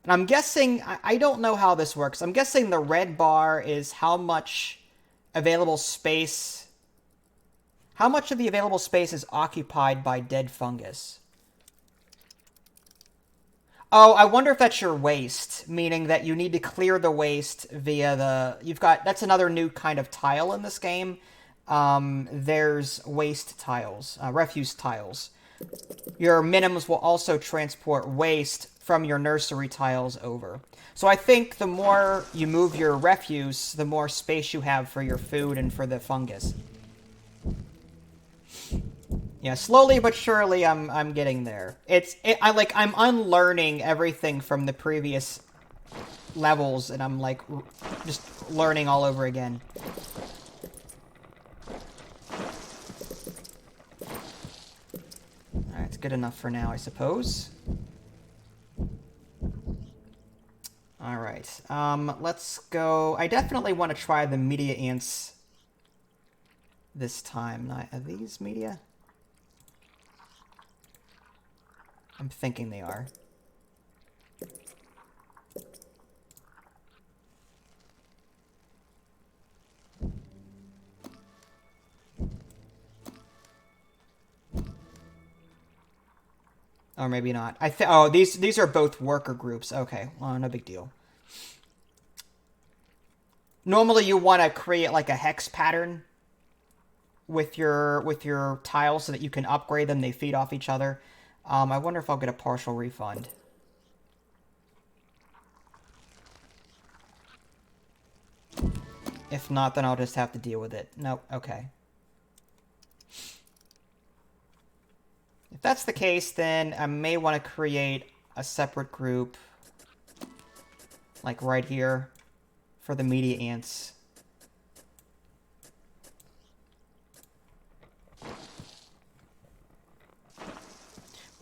And I'm guessing, I don't know how this works. I'm guessing the red bar is how much available space, how much of the available space is occupied by dead fungus. Oh, I wonder if that's your waste, meaning that you need to clear the waste via that's another new kind of tile in this game. There's waste tiles, refuse tiles. Your minims will also transport waste from your nursery tiles over. So I think the more you move your refuse, the more space you have for your food and for the fungus. Yeah, slowly but surely I'm getting there. I'm unlearning everything from the previous levels, and I'm like just learning all over again. Alright, it's good enough for now, I suppose. Alright, let's go. I definitely want to try the media ants this time. Are these media? I'm thinking they are. Or maybe not. Oh, these are both worker groups. Okay, well, no big deal. Normally, you want to create like a hex pattern with your tiles so that you can upgrade them. They feed off each other. I wonder if I'll get a partial refund. If not, then I'll just have to deal with it. Nope. Okay. If that's the case, then I may want to create a separate group, like right here, for the media ants.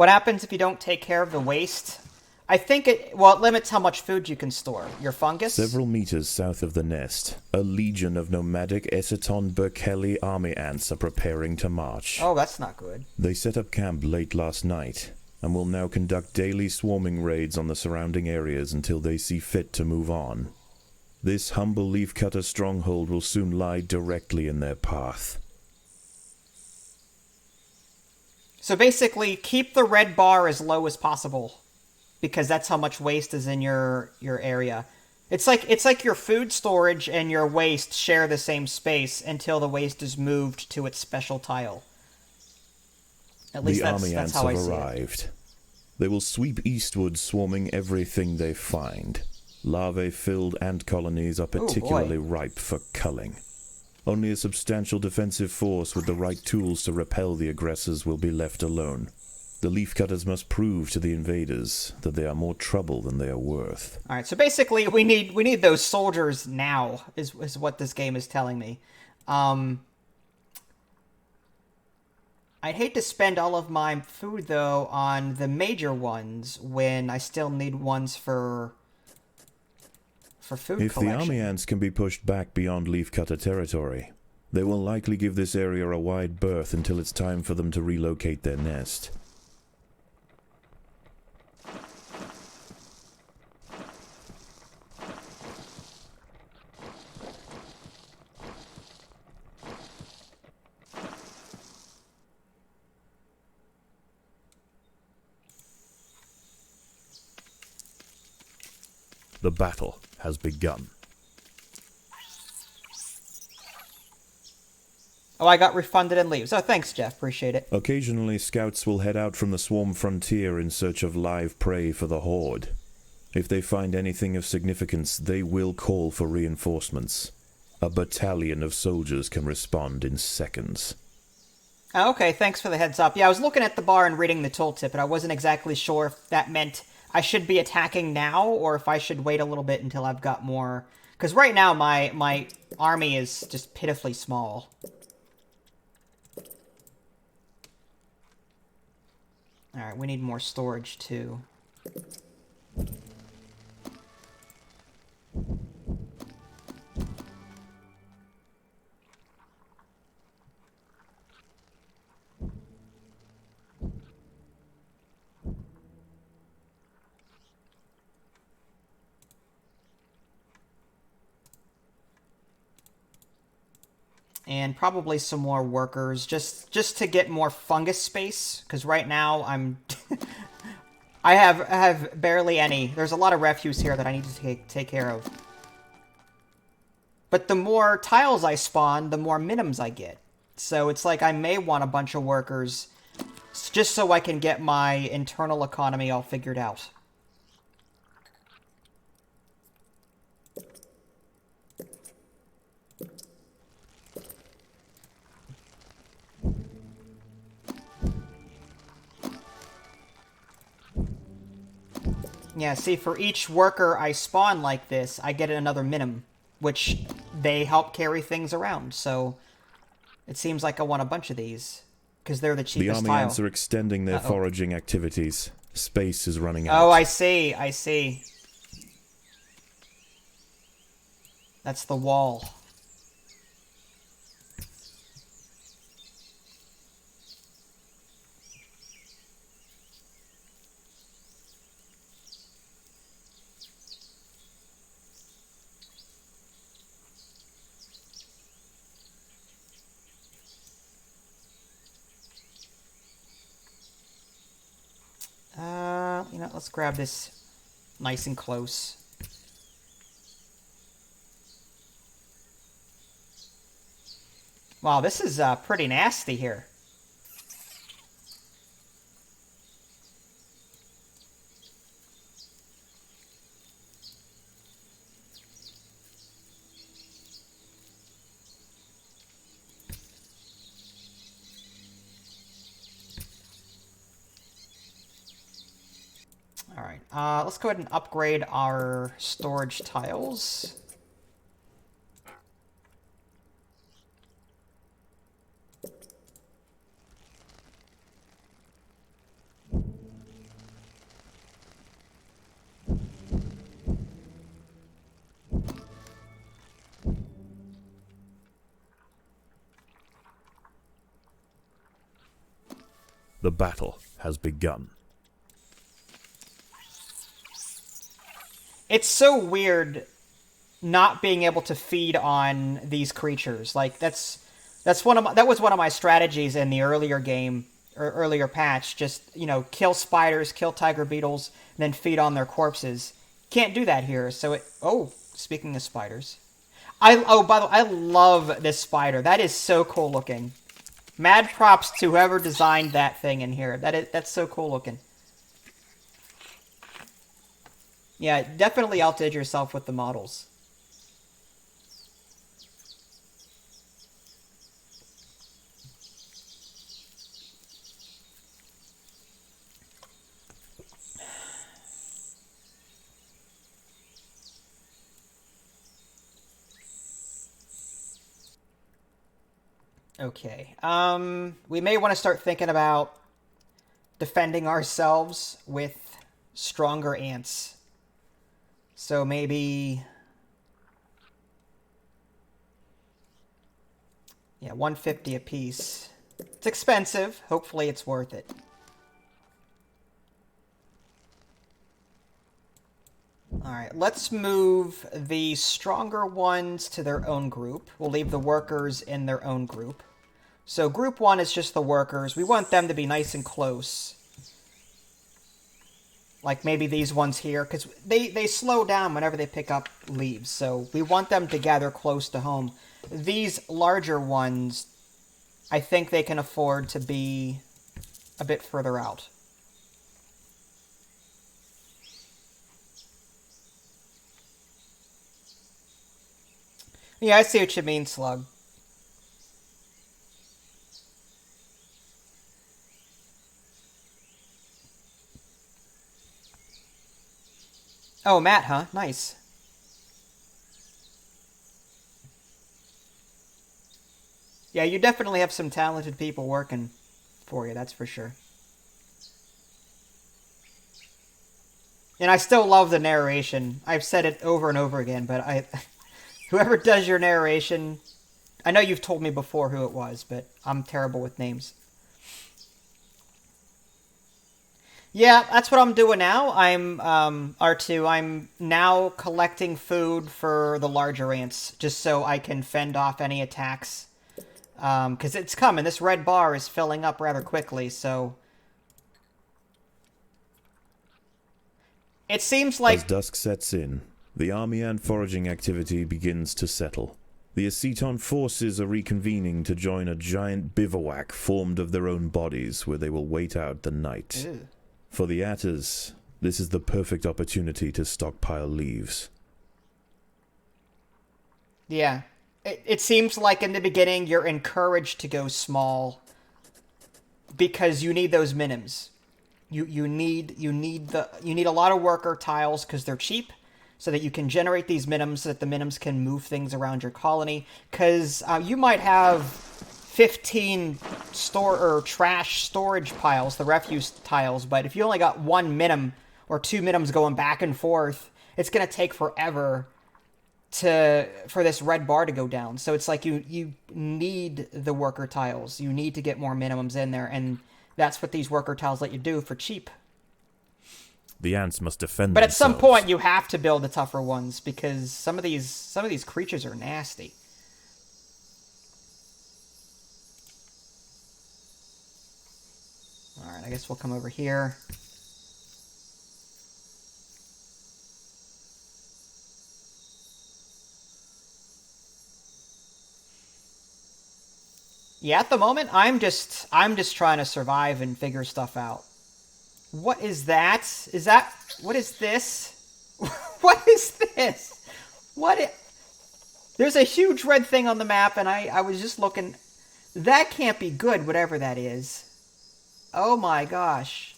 What happens if you don't take care of the waste? I think it limits how much food you can store. Your fungus? Several meters south of the nest, a legion of nomadic Eceton Berkeley army ants are preparing to march. Oh, that's not good. They set up camp late last night, and will now conduct daily swarming raids on the surrounding areas until they see fit to move on. This humble leafcutter stronghold will soon lie directly in their path. So basically, keep the red bar as low as possible, because that's how much waste is in your area. It's like your food storage and your waste share the same space until the waste is moved to its special tile. At least that's how I see it. The army ants have arrived. They will sweep eastward, swarming everything they find. Larvae-filled ant colonies are particularly ripe for culling. Only a substantial defensive force with the right tools to repel the aggressors will be left alone. The leafcutters must prove to the invaders that they are more trouble than they are worth. All right, so basically we need those soldiers now, is what this game is telling me. I'd hate to spend all of my food, though, on the major ones when I still need ones for food If collection. the army ants can be pushed back beyond leafcutter territory, they will likely give this area a wide berth until it's time for them to relocate their nest. The battle has begun. Oh, I got refunded in leaves. Oh, thanks, Jeff. Appreciate it. Occasionally, scouts will head out from the swarm frontier in search of live prey for the horde. If they find anything of significance, they will call for reinforcements. A battalion of soldiers can respond in seconds. Oh, okay, thanks for the heads up. Yeah, I was looking at the bar and reading the tooltip, and I wasn't exactly sure if that meant I should be attacking now, or if I should wait a little bit until I've got more. Because right now, my army is just pitifully small. Alright, we need more storage, too. And probably some more workers, just to get more fungus space, because right now I'm I have barely any. There's a lot of refuse here that I need to take care of. But the more tiles I spawn, the more minims I get. So it's like I may want a bunch of workers just so I can get my internal economy all figured out. Yeah, see, for each worker I spawn like this, I get another minim, which they help carry things around, so it seems like I want a bunch of these, because they're the cheapest The tile. army ants are extending their foraging activities. Space is running out. Oh, I see, I see. That's the wall. You know, let's grab this nice and close. Wow, this is pretty nasty here. Alright, let's go ahead and upgrade our storage tiles. The battle has begun. It's so weird not being able to feed on these creatures. Like that was one of my strategies in the earlier game or earlier patch. Just, kill spiders, kill tiger beetles, and then feed on their corpses. Can't do that here. So speaking of spiders, by the way, I love this spider. That is so cool looking. Mad props to whoever designed that thing in here. That's so cool looking. Yeah, definitely outdid yourself with the models. Okay. We may want to start thinking about defending ourselves with stronger ants. So maybe... yeah, 150 apiece. It's expensive. Hopefully it's worth it. Alright, let's move the stronger ones to their own group. We'll leave the workers in their own group. So group 1 is just the workers. We want them to be nice and close. Like maybe these ones here, because they slow down whenever they pick up leaves. So we want them to gather close to home. These larger ones, I think they can afford to be a bit further out. Yeah, I see what you mean, Slug. Oh, Matt, huh? Nice. Yeah, you definitely have some talented people working for you, that's for sure. And I still love the narration. I've said it over and over again, but whoever does your narration, I know you've told me before who it was, but I'm terrible with names. Yeah, that's what I'm doing now. I'm, R2, I'm now collecting food for the larger ants, just so I can fend off any attacks. Because it's coming. This red bar is filling up rather quickly, so... It seems like... As dusk sets in, the army and foraging activity begins to settle. The Aceton forces are reconvening to join a giant bivouac formed of their own bodies, where they will wait out the night. Ew. For the Atters, this is the perfect opportunity to stockpile leaves. Yeah. It seems like in the beginning you're encouraged to go small because you need those minims. You need a lot of worker tiles because they're cheap, so that you can generate these minims so that the minims can move things around your colony. Because you might have 15 trash storage piles, the refuse tiles, but if you only got one minim or two minims going back and forth, it's gonna take forever for this red bar to go down. So it's like you need the worker tiles. You need to get more minimums in there, and that's what these worker tiles let you do for cheap. The ants must defend But at themselves. some point you have to build the tougher ones because some of these creatures are nasty. Alright, I guess we'll come over here. Yeah, at the moment, I'm just trying to survive and figure stuff out. What is that? What is this? What is this? There's a huge red thing on the map, and I was just looking. That can't be good, whatever that is. Oh my gosh.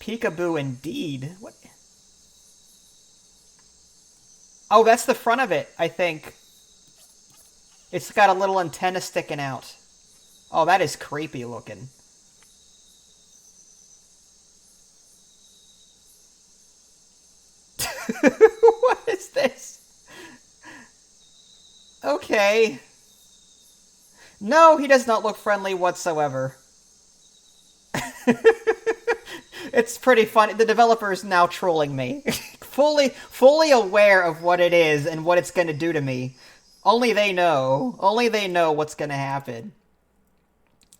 Peekaboo indeed. What? Oh, that's the front of it, I think. It's got a little antenna sticking out. Oh, that is creepy looking. What is this? Okay. No, he does not look friendly whatsoever. It's pretty funny. The developer is now trolling me. fully aware of what it is and what it's going to do to me. Only they know. Only they know what's going to happen.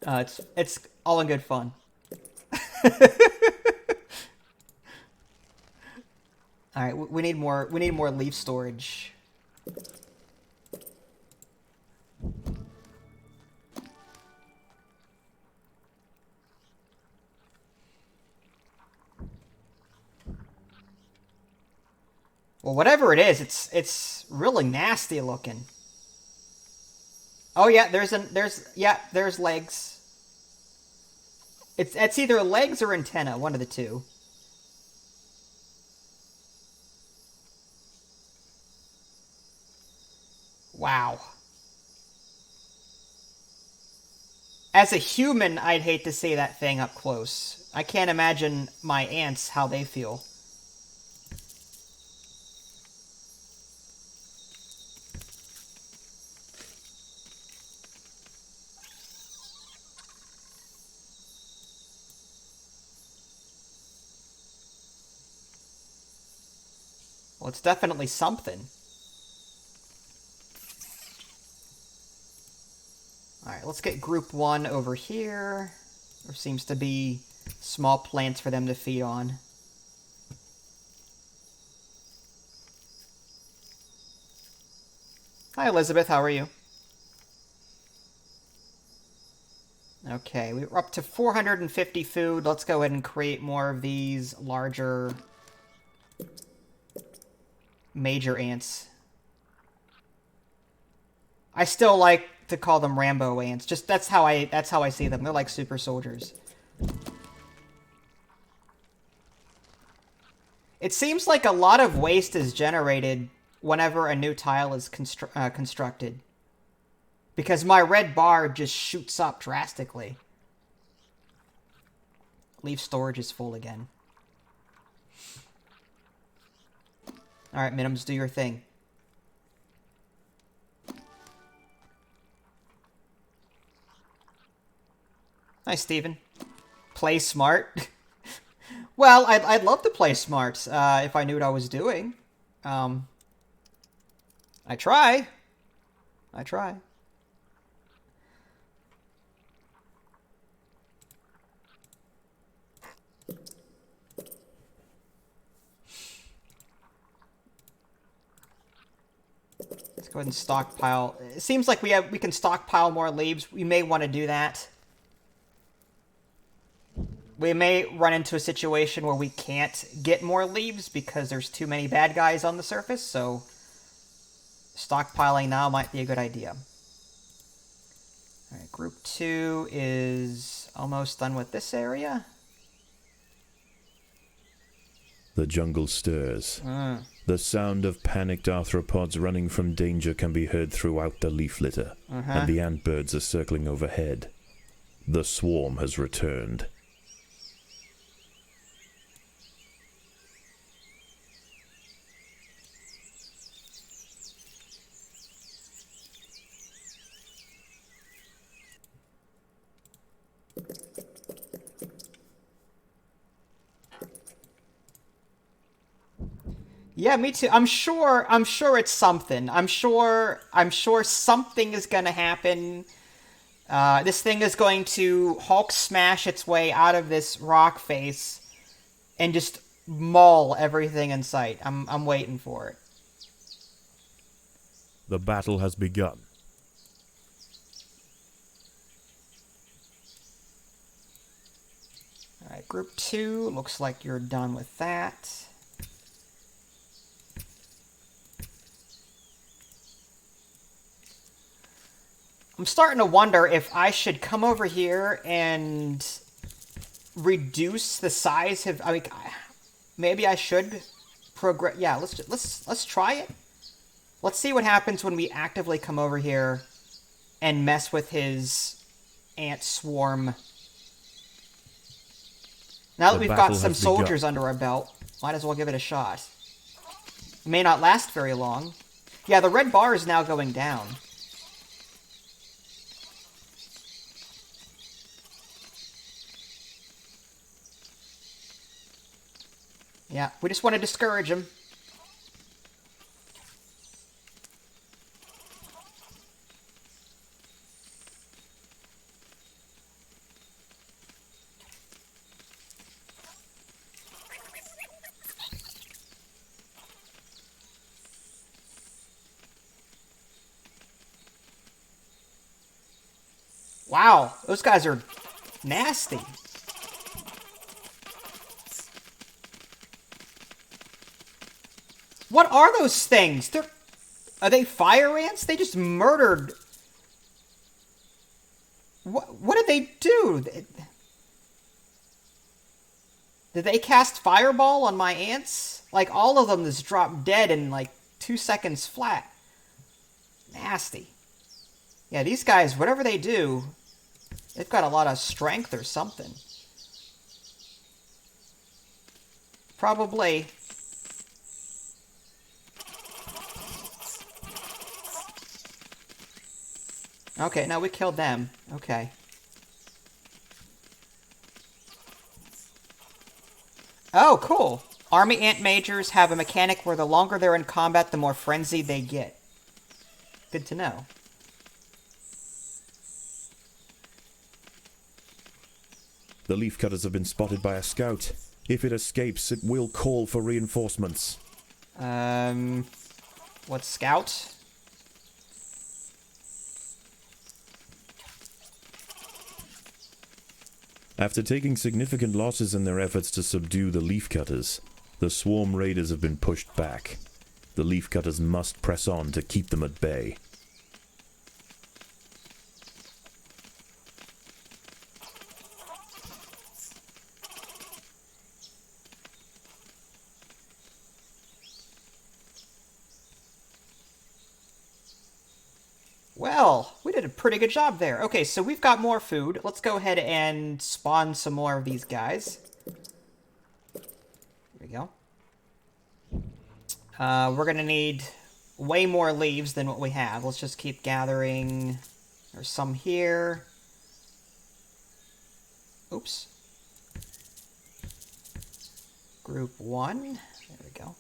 It's all in good fun. All right, we need more leaf storage. Well, whatever it is, it's really nasty looking. Oh yeah, there's legs. It's either legs or antenna, one of the two. Wow. As a human, I'd hate to see that thing up close. I can't imagine my ants how they feel. Well, it's definitely something. Alright, let's get group 1 over here. There seems to be small plants for them to feed on. Hi, Elizabeth. How are you? Okay, we're up to 450 food. Let's go ahead and create more of these larger major ants. I still like to call them Rambo ants. Just that's how I see them. They're like super soldiers. It seems like a lot of waste is generated whenever a new tile is constructed. Because my red bar just shoots up drastically. Leaf storage is full again. Alright, Minims, do your thing. Hi, Steven. Play smart. Well, I'd love to play smart if I knew what I was doing. I try. Let's go ahead and stockpile. It seems like we can stockpile more leaves. We may want to do that. We may run into a situation where we can't get more leaves because there's too many bad guys on the surface, so stockpiling now might be a good idea. Alright, group 2 is almost done with this area. The jungle stirs. The sound of panicked arthropods running from danger can be heard throughout the leaf litter, and the ant birds are circling overhead. The swarm has returned. Yeah, me too. I'm sure it's something. I'm sure something is gonna happen. This thing is going to Hulk smash its way out of this rock face and just maul everything in sight. I'm waiting for it. The battle has begun. Alright, group 2, looks like you're done with that. I'm starting to wonder if I should come over here and reduce the size of. I mean, maybe I should progress. Yeah, let's try it. Let's see what happens when we actively come over here and mess with his ant swarm. Now that we've got some soldiers under our belt, might as well give it a shot. It may not last very long. Yeah, the red bar is now going down. Yeah, we just want to discourage them. Wow, those guys are nasty. What are those things? Are they fire ants? They just murdered... What did they do? Did they cast fireball on my ants? Like, all of them just dropped dead in, like, 2 seconds flat. Nasty. Yeah, these guys, whatever they do, they've got a lot of strength or something. Probably. Okay, now we killed them. Okay. Oh, cool. Army ant majors have a mechanic where the longer they're in combat, the more frenzied they get. Good to know. The leafcutters have been spotted by a scout. If it escapes, it will call for reinforcements. What scout? After taking significant losses in their efforts to subdue the leafcutters, the swarm raiders have been pushed back. The leafcutters must press on to keep them at bay. Well, we did a pretty good job there. Okay, so we've got more food. Let's go ahead and spawn some more of these guys. There we go. We're going to need way more leaves than what we have. Let's just keep gathering. There's some here. Oops. Group 1. There we go.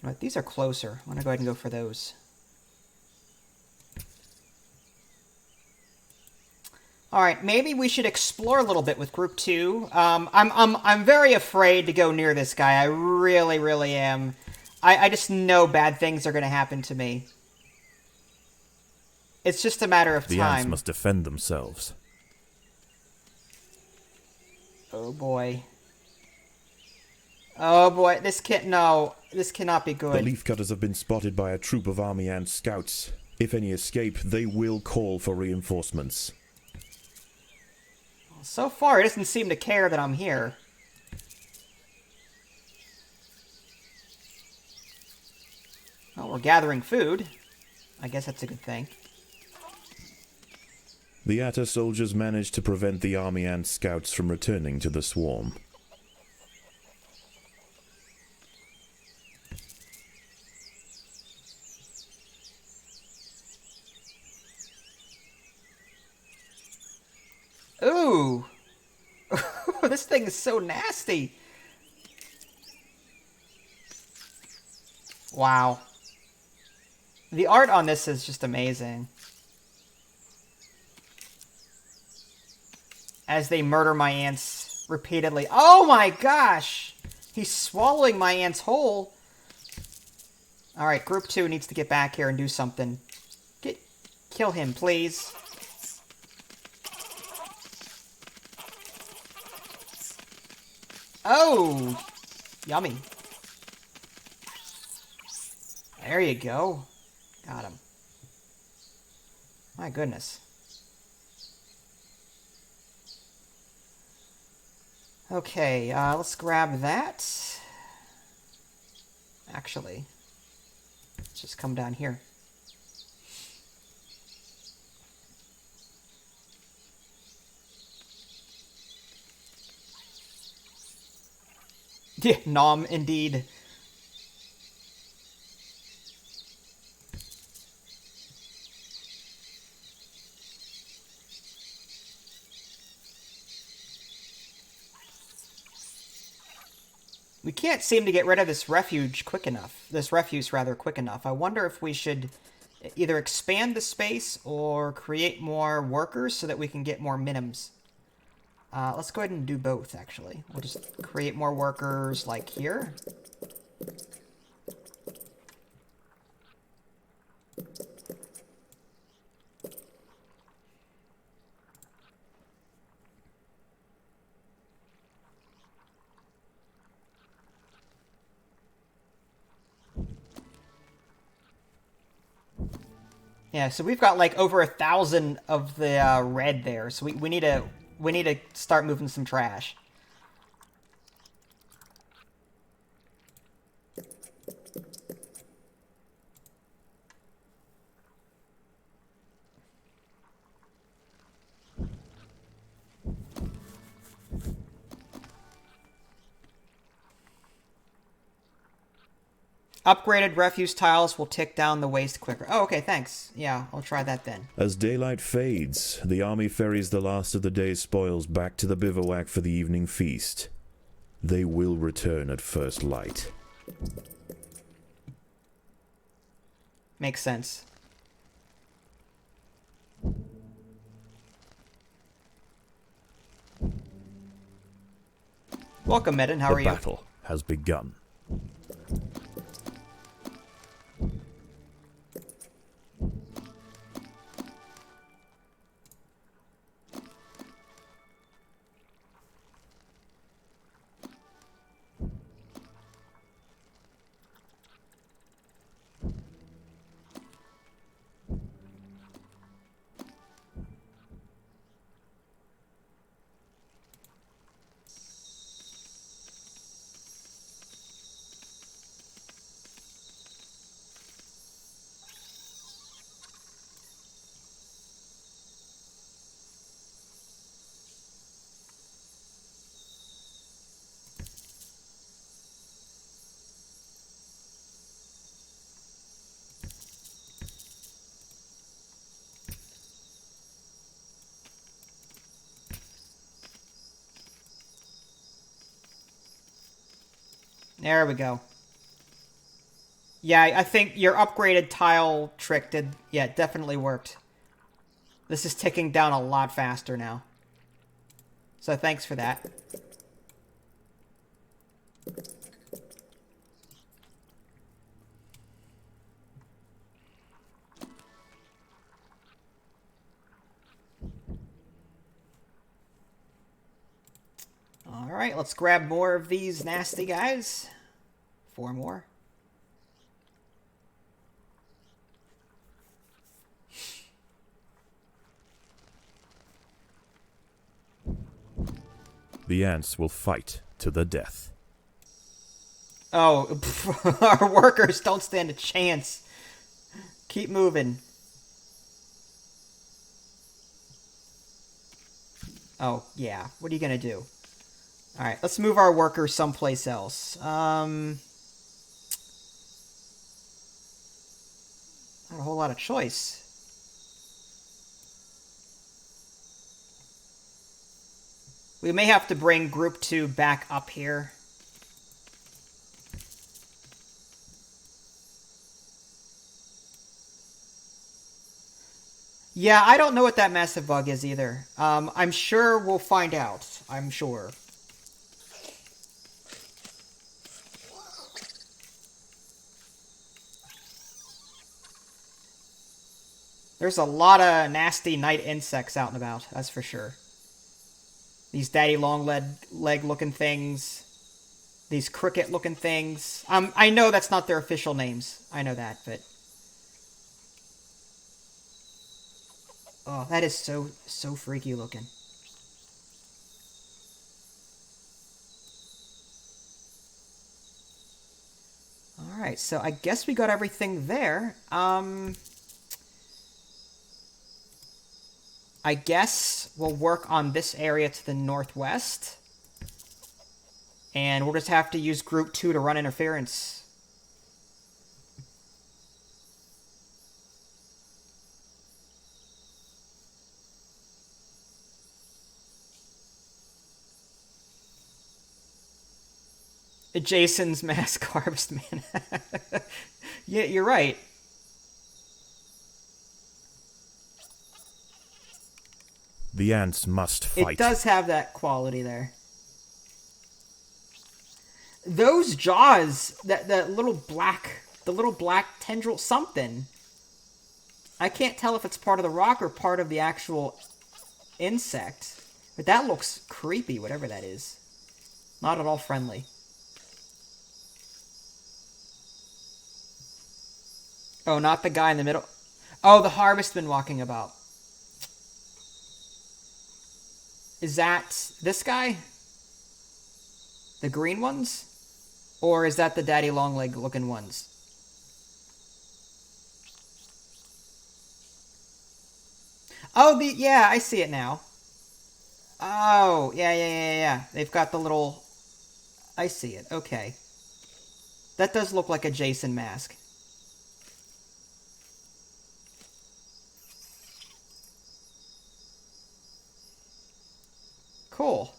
Right, these are closer. I'm going to go ahead and go for those. All right, maybe we should explore a little bit with Group 2. I'm very afraid to go near this guy. I really, really am. I just know bad things are going to happen to me. It's just a matter of time. The ants must defend themselves. Oh boy. Oh boy, this can't... No, this cannot be good. The leafcutters have been spotted by a troop of army ant scouts. If any escape, they will call for reinforcements. So far, it doesn't seem to care that I'm here. Well, we're gathering food. I guess that's a good thing. The Atta soldiers managed to prevent the army ant scouts from returning to the swarm. Ooh! This thing is so nasty! Wow. The art on this is just amazing. As they murder my ants repeatedly. Oh my gosh! He's swallowing my ants whole. Alright, Group 2 needs to get back here and do something. Kill him, please. Oh! Yummy. There you go. Got him. My goodness. Okay, let's grab that. Actually, let's just come down here. Yeah, nom, indeed. We can't seem to get rid of this refuge quick enough. This refuse, rather, quick enough. I wonder if we should either expand the space or create more workers so that we can get more minims. Let's go ahead and do both, actually. We'll just create more workers, like here. Yeah, so we've got like over 1,000 of the red there, so we need to start moving some trash. Upgraded refuse tiles will tick down the waste quicker. Oh, okay, thanks. Yeah, I'll try that then. As daylight fades, the army ferries the last of the day's spoils back to the bivouac for the evening feast. They will return at first light. Makes sense. Welcome, Medin. How are you? The battle has begun. There we go. Yeah, I think your upgraded tile trick did... Yeah, it definitely worked. This is ticking down a lot faster now. So thanks for that. Alright, let's grab more of these nasty guys. 4 more. The ants will fight to the death. Oh, our workers don't stand a chance. Keep moving. Oh, yeah. What are you gonna do? Alright, let's move our workers someplace else. Not a whole lot of choice. We may have to bring Group 2 back up here. Yeah, I don't know what that massive bug is either. I'm sure we'll find out. I'm sure. There's a lot of nasty night insects out and about, that's for sure. These daddy long leg looking things. These cricket looking things. I know that's not their official names. I know that, but... Oh, that is so freaky looking. Alright, so I guess we got everything there. I guess we'll work on this area to the northwest. And we'll just have to use Group 2 to run interference. Jason's mask harvest man. Yeah, you're right. The ants must fight. It does have that quality there. Those jaws, that little black, the little black tendril, something. I can't tell if it's part of the rock or part of the actual insect. But that looks creepy, whatever that is. Not at all friendly. Oh, not the guy in the middle. Oh, the harvestman walking about. Is that this guy? The green ones? Or is that the daddy long leg looking ones? Oh, yeah, I see it now. Oh, yeah. They've got the little... I see it, okay. That does look like a Jason mask. Cool.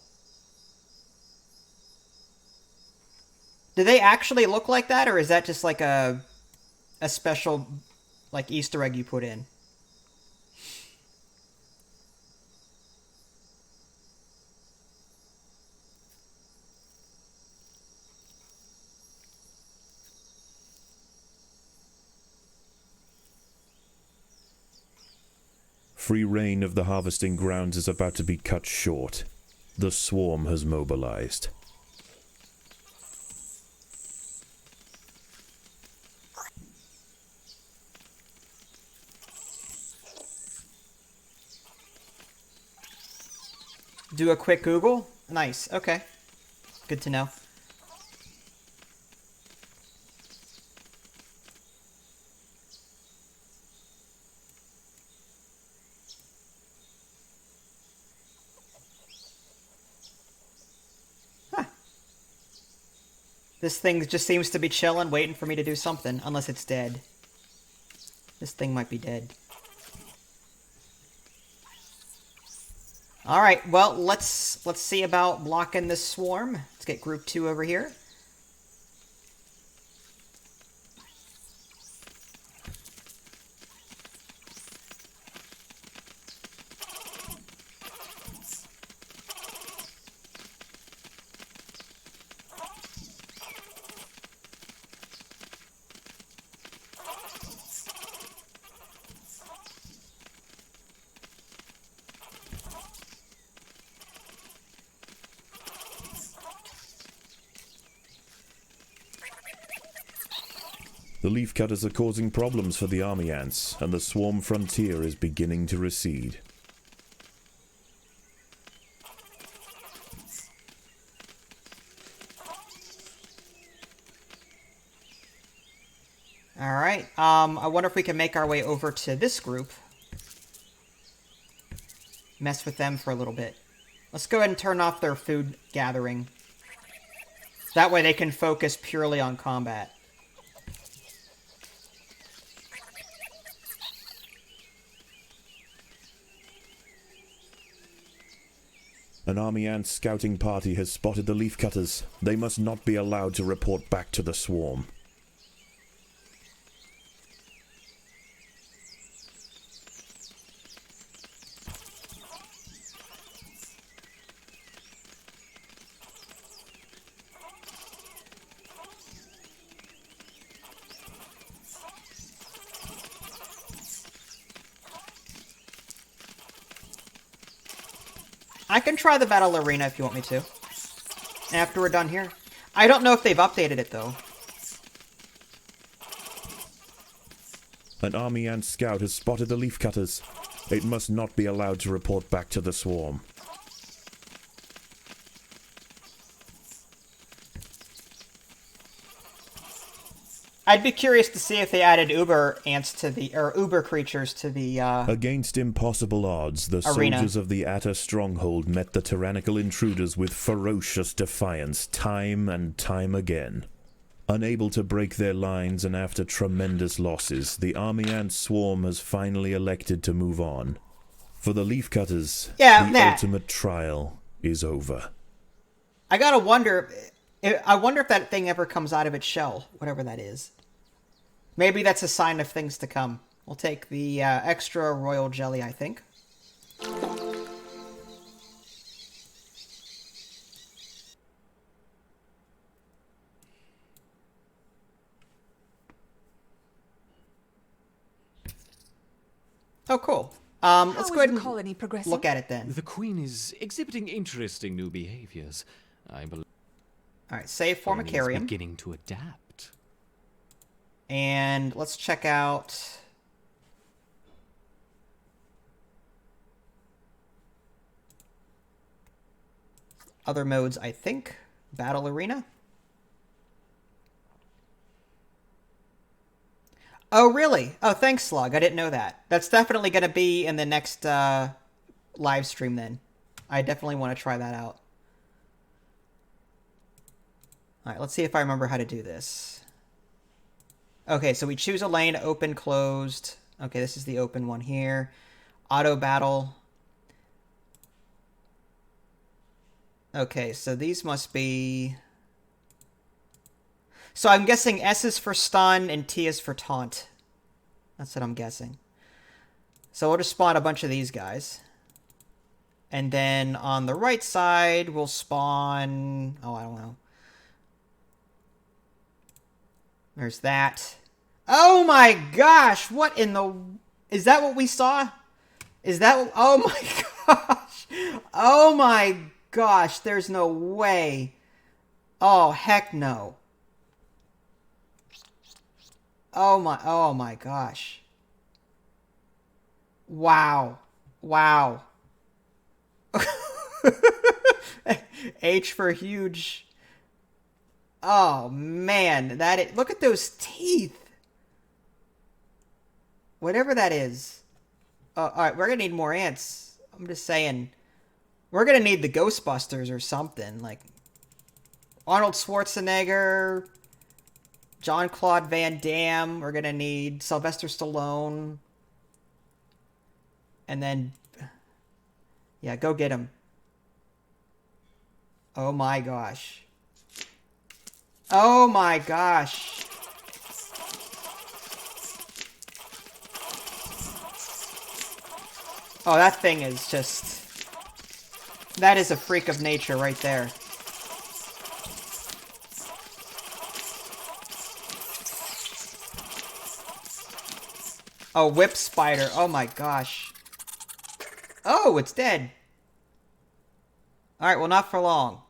Do they actually look like that, or is that just like a special, like, Easter egg you put in? Free reign of the harvesting grounds is about to be cut short. The swarm has mobilized. Do a quick Google? Nice, okay. Good to know. Huh. This thing just seems to be chilling, waiting for me to do something, unless it's dead. This thing might be dead. Alright, well, let's see about blocking this swarm. Let's get group 2 over here. The leafcutters are causing problems for the army ants, and the swarm frontier is beginning to recede. Alright, I wonder if we can make our way over to this group. Mess with them for a little bit. Let's go ahead and turn off their food gathering. That way they can focus purely on combat. An army ant scouting party has spotted the leafcutters. They must not be allowed to report back to the swarm. I can try the battle arena if you want me to. After we're done here. I don't know if they've updated it, though. An army ant scout has spotted the leafcutters. It must not be allowed to report back to the swarm. I'd be curious to see if they added Uber ants to the, or Uber creatures to the, Against impossible odds, the arena. soldiers of the Atta stronghold met the tyrannical intruders with ferocious defiance time and time again. Unable to break their lines and after tremendous losses, the army ant swarm has finally elected to move on. For the leafcutters, the ultimate trial is over. I gotta wonder, I wonder if that thing ever comes out of its shell, whatever that is. Maybe that's a sign of things to come. We'll take the extra royal jelly, I think. Oh, cool. Let's go ahead the and colony progressing? look at it then. The Queen is exhibiting interesting new behaviors. I believe All right, save is Formicarium. beginning to adapt. And let's check out... other modes, I think. Battle Arena. Oh, really? Oh, thanks, Slug. I didn't know that. That's definitely going to be in the next live stream then. I definitely want to try that out. All right, let's see if I remember how to do this. Okay, so we choose a lane, open, closed. Okay, this is the open one here. Auto battle. Okay, so these must be... So I'm guessing S is for stun and T is for taunt. That's what I'm guessing. So we'll just spawn a bunch of these guys. And then on the right side, we'll spawn... Oh, I don't know. There's that. Oh my gosh! What in the... Is that what we saw? Is that what... Oh my gosh! Oh my gosh, there's no way. Oh, heck no. Oh my gosh. Wow. Wow. H for huge. Oh man, look at those teeth. Whatever that is. All right, we're gonna need more ants. I'm just saying. We're gonna need the Ghostbusters or something, like Arnold Schwarzenegger, Jean-Claude Van Damme. We're gonna need Sylvester Stallone. And then... Yeah, go get him. Oh my gosh. Oh my gosh. Oh, that thing is just... That is a freak of nature right there. Oh, whip spider. Oh my gosh. Oh, it's dead. Alright, well, not for long.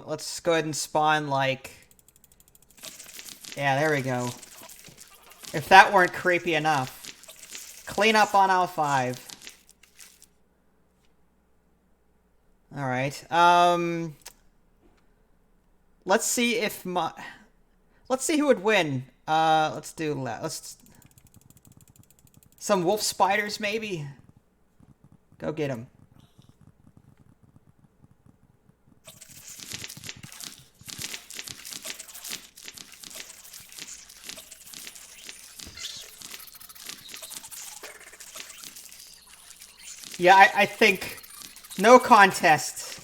Let's go ahead and spawn, like... Yeah, there we go. If that weren't creepy enough. Clean up on aisle 5. Alright, let's see if my... Let's see who would win. Let's do... Let's... Some wolf spiders, maybe? Go get them. Yeah, I think... No contest.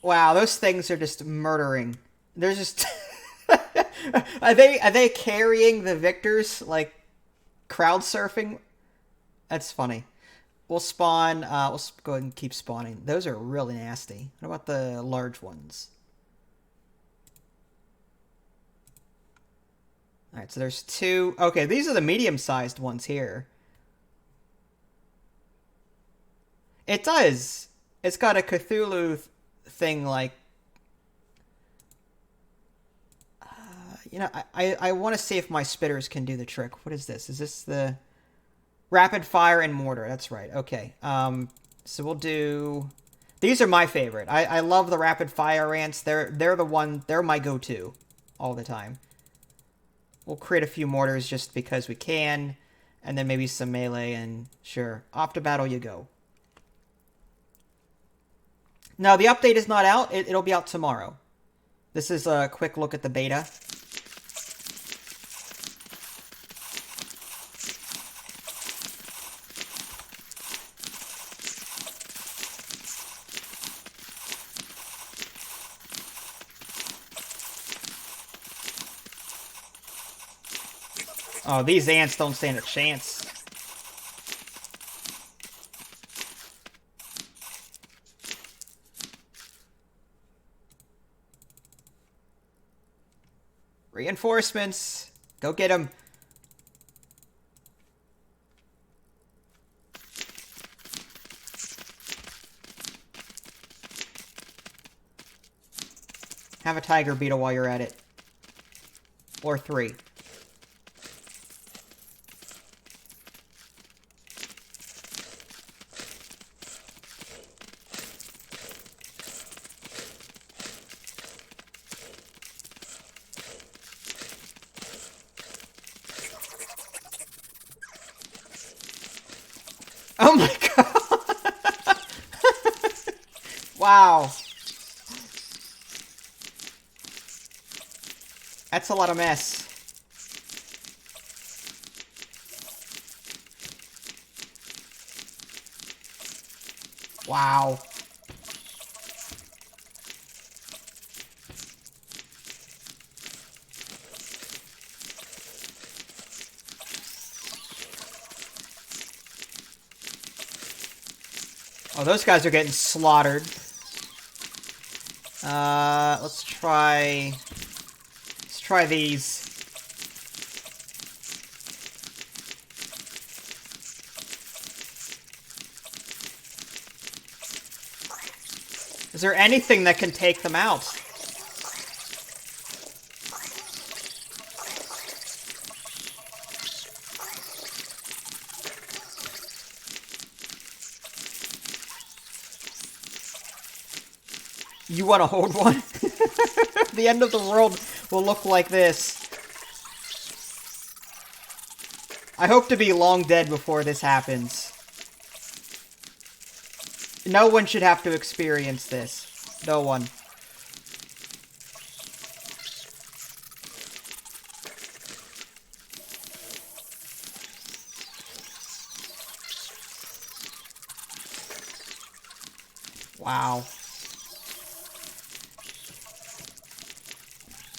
Wow, those things are just murdering. They're just... Are they carrying the victors, like, crowd surfing? That's funny. We'll spawn, we'll go ahead and keep spawning. Those are really nasty. What about the large ones? Alright, so there's 2. Okay, these are the medium-sized ones here. It does. It's got a Cthulhu thing, like... you know, I want to see if my spitters can do the trick. What is this? Is this the... Rapid fire and mortar. That's right. Okay. So we'll do... These are my favorite. I love the rapid fire ants. They're the one... They're my go-to all the time. We'll create a few mortars just because we can. And then maybe some melee and... Sure. Off to battle you go. No, the update is not out. It'll be out tomorrow. This is a quick look at the beta. Oh, these ants don't stand a chance. Reinforcements! Go get them! Have a tiger beetle while you're at it. Or 3. Oh my god! Wow. That's a lot of mess. Wow. Oh, those guys are getting slaughtered. Let's try these. Is there anything that can take them out? You want to hold one? The end of the world will look like this. I hope to be long dead before this happens. No one should have to experience this. No one. Wow.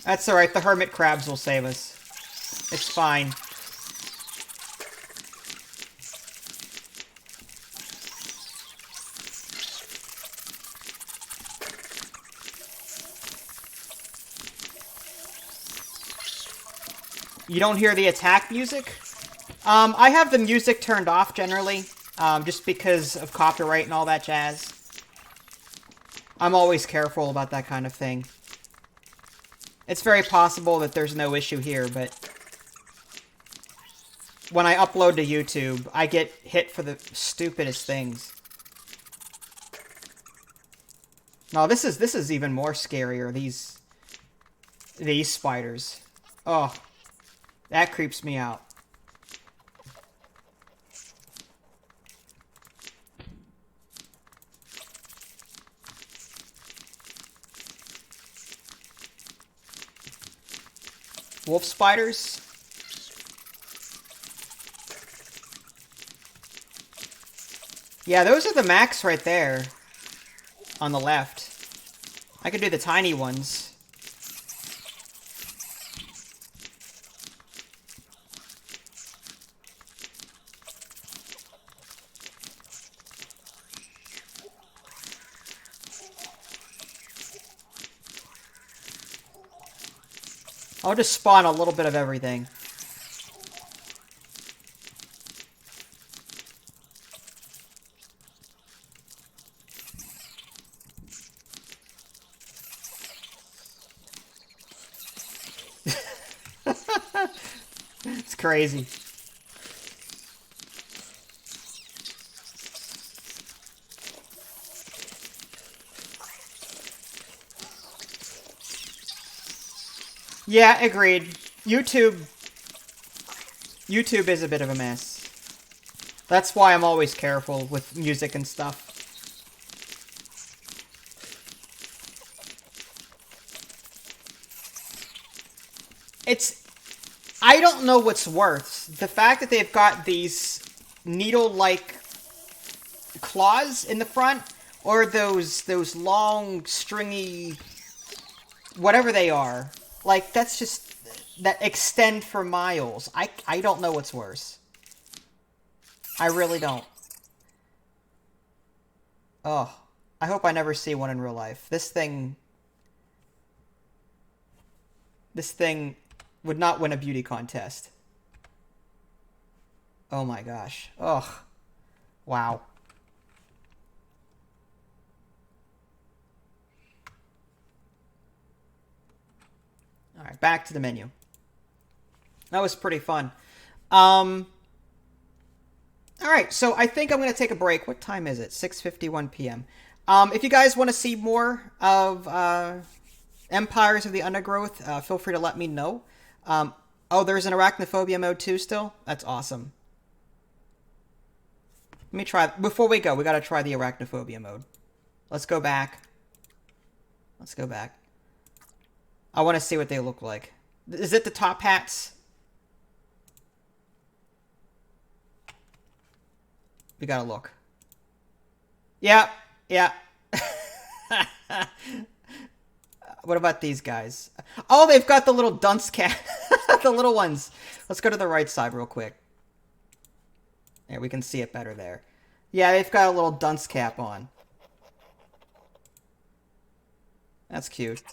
That's alright, the hermit crabs will save us. It's fine. You don't hear the attack music? I have the music turned off generally, just because of copyright and all that jazz. I'm always careful about that kind of thing. It's very possible that there's no issue here, but when I upload to YouTube, I get hit for the stupidest things. No, this is even more scarier, these spiders. Oh, that creeps me out. Wolf spiders? Yeah, those are the max right there. On the left. I could do the tiny ones. I'll just spawn a little bit of everything. It's crazy. Yeah, agreed. YouTube is a bit of a mess. That's why I'm always careful with music and stuff. I don't know what's worse. The fact that they've got these needle-like claws in the front, or those long, stringy, whatever they are. Like, that's just... that extend for miles. I don't know what's worse. I really don't. Oh, I hope I never see one in real life. This thing would not win a beauty contest. Oh my gosh. Ugh. Wow. All right, back to the menu. That was pretty fun. All right, so I think I'm going to take a break. What time is it? 6:51 p.m. If you guys want to see more of Empires of the Undergrowth, feel free to let me know. Oh, there's an Arachnophobia Mode too still? That's awesome. Let me try... Before we go, we got to try the Arachnophobia Mode. Let's go back. Let's go back. I want to see what they look like. Is it the top hats? We gotta look. Yeah, yeah. What about these guys? Oh, they've got the little dunce cap. The little ones. Let's go to the right side real quick. There, we can see it better there. Yeah, they've got a little dunce cap on. That's cute.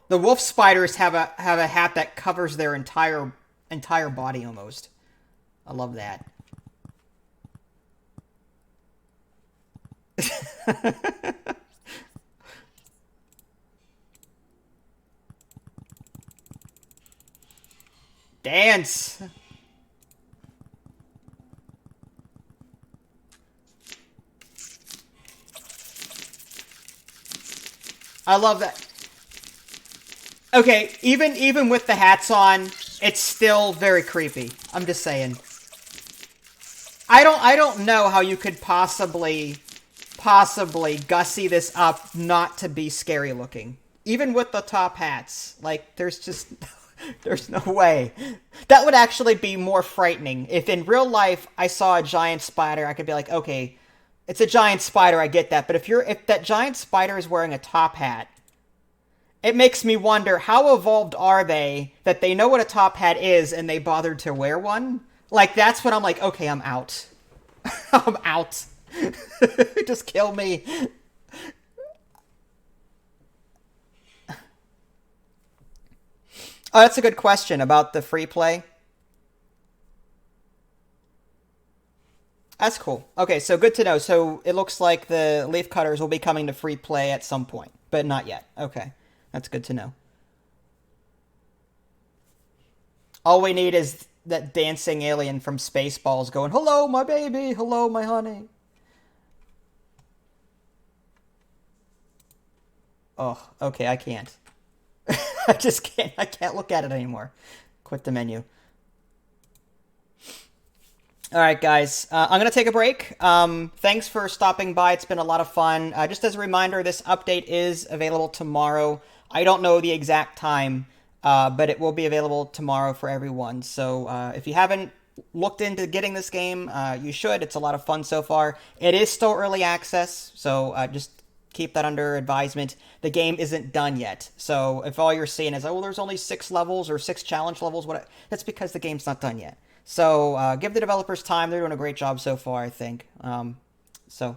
The wolf spiders have a hat that covers their entire body almost. I love that. Dance. I love that. Okay, even with the hats on, it's still very creepy. I'm just saying. I don't know how you could possibly gussy this up not to be scary looking. Even with the top hats. Like, there's just... There's no way. That would actually be more frightening. If in real life I saw a giant spider, I could be like, okay, it's a giant spider, I get that. But if that giant spider is wearing a top hat, it makes me wonder, how evolved are they that they know what a top hat is and they bothered to wear one? Like, that's when I'm like, okay, I'm out. I'm out. Just kill me. Oh, that's a good question about the free play. That's cool. Okay, so good to know. So it looks like the Leafcutters will be coming to free play at some point, but not yet. Okay, that's good to know. All we need is that dancing alien from Spaceballs going, "Hello, my baby. Hello, my honey." Oh, okay, I can't. I just can't. I can't look at it anymore. Quit the menu. All right, guys. I'm going to take a break. Thanks for stopping by. It's been a lot of fun. Just as a reminder, this update is available tomorrow. I don't know the exact time, but it will be available tomorrow for everyone. So if you haven't looked into getting this game, you should. It's a lot of fun so far. It is still early access, so just keep that under advisement. The game isn't done yet. So if all you're seeing is, oh, well, there's only 6 levels or 6 challenge levels, that's because the game's not done yet. So give the developers time. They're doing a great job so far, I think. So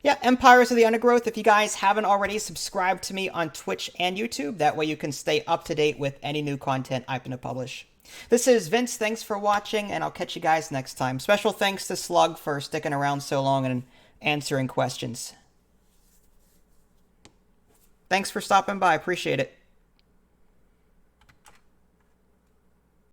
yeah, Empires of the Undergrowth. If you guys haven't already, subscribe to me on Twitch and YouTube. That way you can stay up to date with any new content I'm going to publish. This is Vince. Thanks for watching, and I'll catch you guys next time. Special thanks to Slug for sticking around so long and answering questions. Thanks for stopping by. Appreciate it.